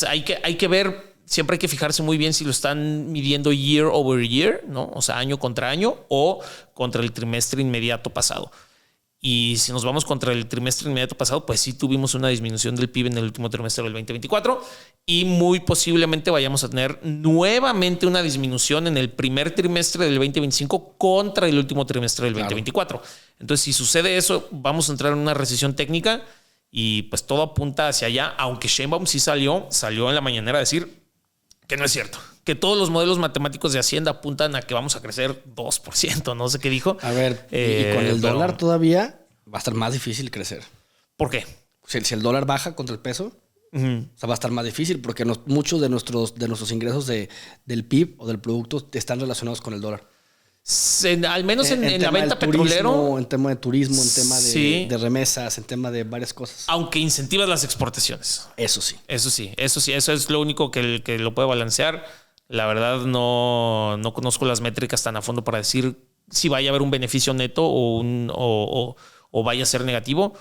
hay que ver, siempre hay que fijarse muy bien si lo están midiendo year over year, ¿no? O sea, año contra año o contra el trimestre inmediato pasado. Y si nos vamos contra el trimestre inmediato pasado, pues sí tuvimos una disminución del PIB en el último trimestre del 2024 y muy posiblemente vayamos a tener nuevamente una disminución en el primer trimestre del 2025 contra el último trimestre del 2024. Entonces, si sucede eso, vamos a entrar en una recesión técnica y pues todo apunta hacia allá, aunque Sheinbaum sí salió en la mañanera a decir que no es cierto, que todos los modelos matemáticos de Hacienda apuntan a que vamos a crecer 2%, no sé qué dijo. A ver, y con el dólar todavía va a estar más difícil crecer. ¿Por qué? Si el dólar baja contra el peso, o sea, va a estar más difícil porque muchos de nuestros ingresos del PIB o del producto están relacionados con el dólar. Al menos en la venta petrolero. En tema de turismo, en tema de remesas, en tema de varias cosas. Aunque incentivas las exportaciones. Eso sí. Eso es lo único que lo puede balancear. La verdad no conozco las métricas tan a fondo para decir si vaya a haber un beneficio neto o vaya a ser negativo.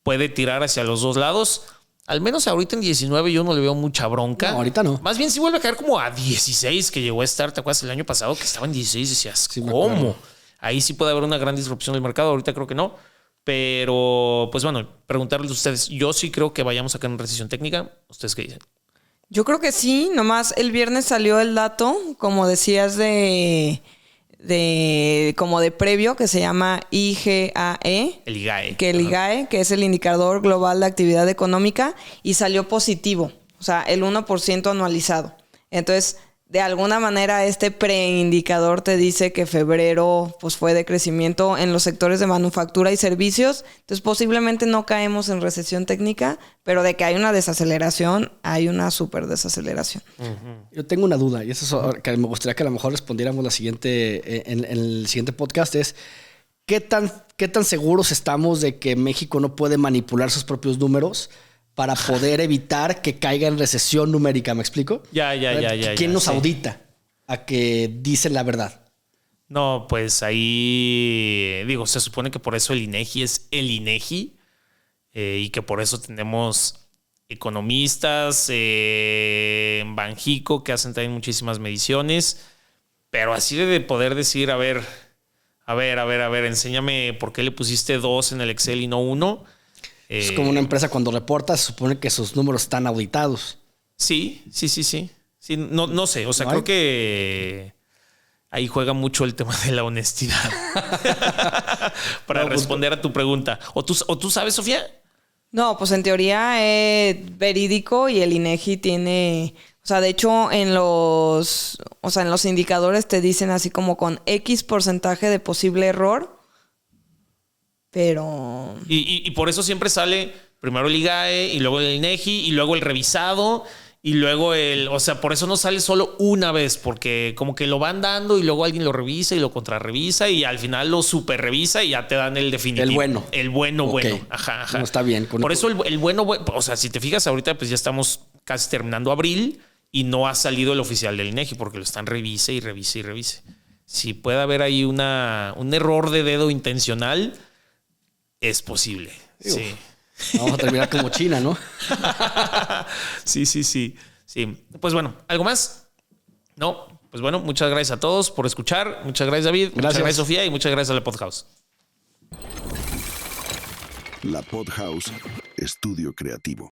Puede tirar hacia los dos lados. Al menos ahorita en 19 yo no le veo mucha bronca. No, ahorita no. Más bien si vuelve a caer como a 16 que llegó a estar, ¿te acuerdas el año pasado que estaba en 16? Decías, sí, ¿cómo? Ahí sí puede haber una gran disrupción del mercado. Ahorita creo que no. Pero, pues bueno, preguntarles a ustedes. Yo sí creo que vayamos a caer en recesión técnica. ¿Ustedes qué dicen? Yo creo que sí. Nomás el viernes salió el dato, como decías, de como de previo que se llama IGAE. El IGAE. Que el IGAE, que es el Indicador Global de Actividad Económica, y salió positivo, o sea, el 1% anualizado. Entonces, de alguna manera, este preindicador te dice que febrero pues, fue de crecimiento en los sectores de manufactura y servicios. Entonces, posiblemente no caemos en recesión técnica, pero de que hay una desaceleración, hay una súper desaceleración. Yo tengo una duda, y eso es que me gustaría que a lo mejor respondiéramos en el siguiente podcast, es ¿qué tan seguros estamos de que México no puede manipular sus propios números para poder evitar que caiga en recesión numérica? ¿Me explico? Ya. ¿Quién nos audita a que dicen la verdad? No, pues ahí, digo, se supone que por eso el INEGI es el INEGI y que por eso tenemos economistas en Banjico que hacen también muchísimas mediciones, pero así de poder decir, a ver, enséñame por qué le pusiste 2 en el Excel y no 1. Es como una empresa cuando reporta, se supone que sus números están auditados. Sí. No sé, o sea, creo que ahí juega mucho el tema de la honestidad para responder a tu pregunta. ¿O tú sabes, Sofía? No, pues en teoría es verídico y el INEGI tiene... O sea, de hecho, en los indicadores te dicen así como con X porcentaje de posible error. Pero... Y por eso siempre sale primero el IGAE y luego el INEGI y luego el revisado y luego o sea, por eso no sale solo una vez, porque como que lo van dando y luego alguien lo revisa y lo contrarrevisa y al final lo super revisa y ya te dan el definitivo. El bueno. El bueno, okay. bueno. Ajá. No está bien. Por eso el bueno, o sea, si te fijas ahorita, pues ya estamos casi terminando abril y no ha salido el oficial del INEGI porque lo están revise. Si puede haber ahí un error de dedo intencional, es posible. Uf, sí. Vamos a terminar como China, ¿no? Sí. Pues bueno, ¿algo más? No. Pues bueno, muchas gracias a todos por escuchar. Muchas gracias, David. Muchas gracias, Sofía. Y muchas gracias a la Podhouse. La Podhouse, estudio creativo.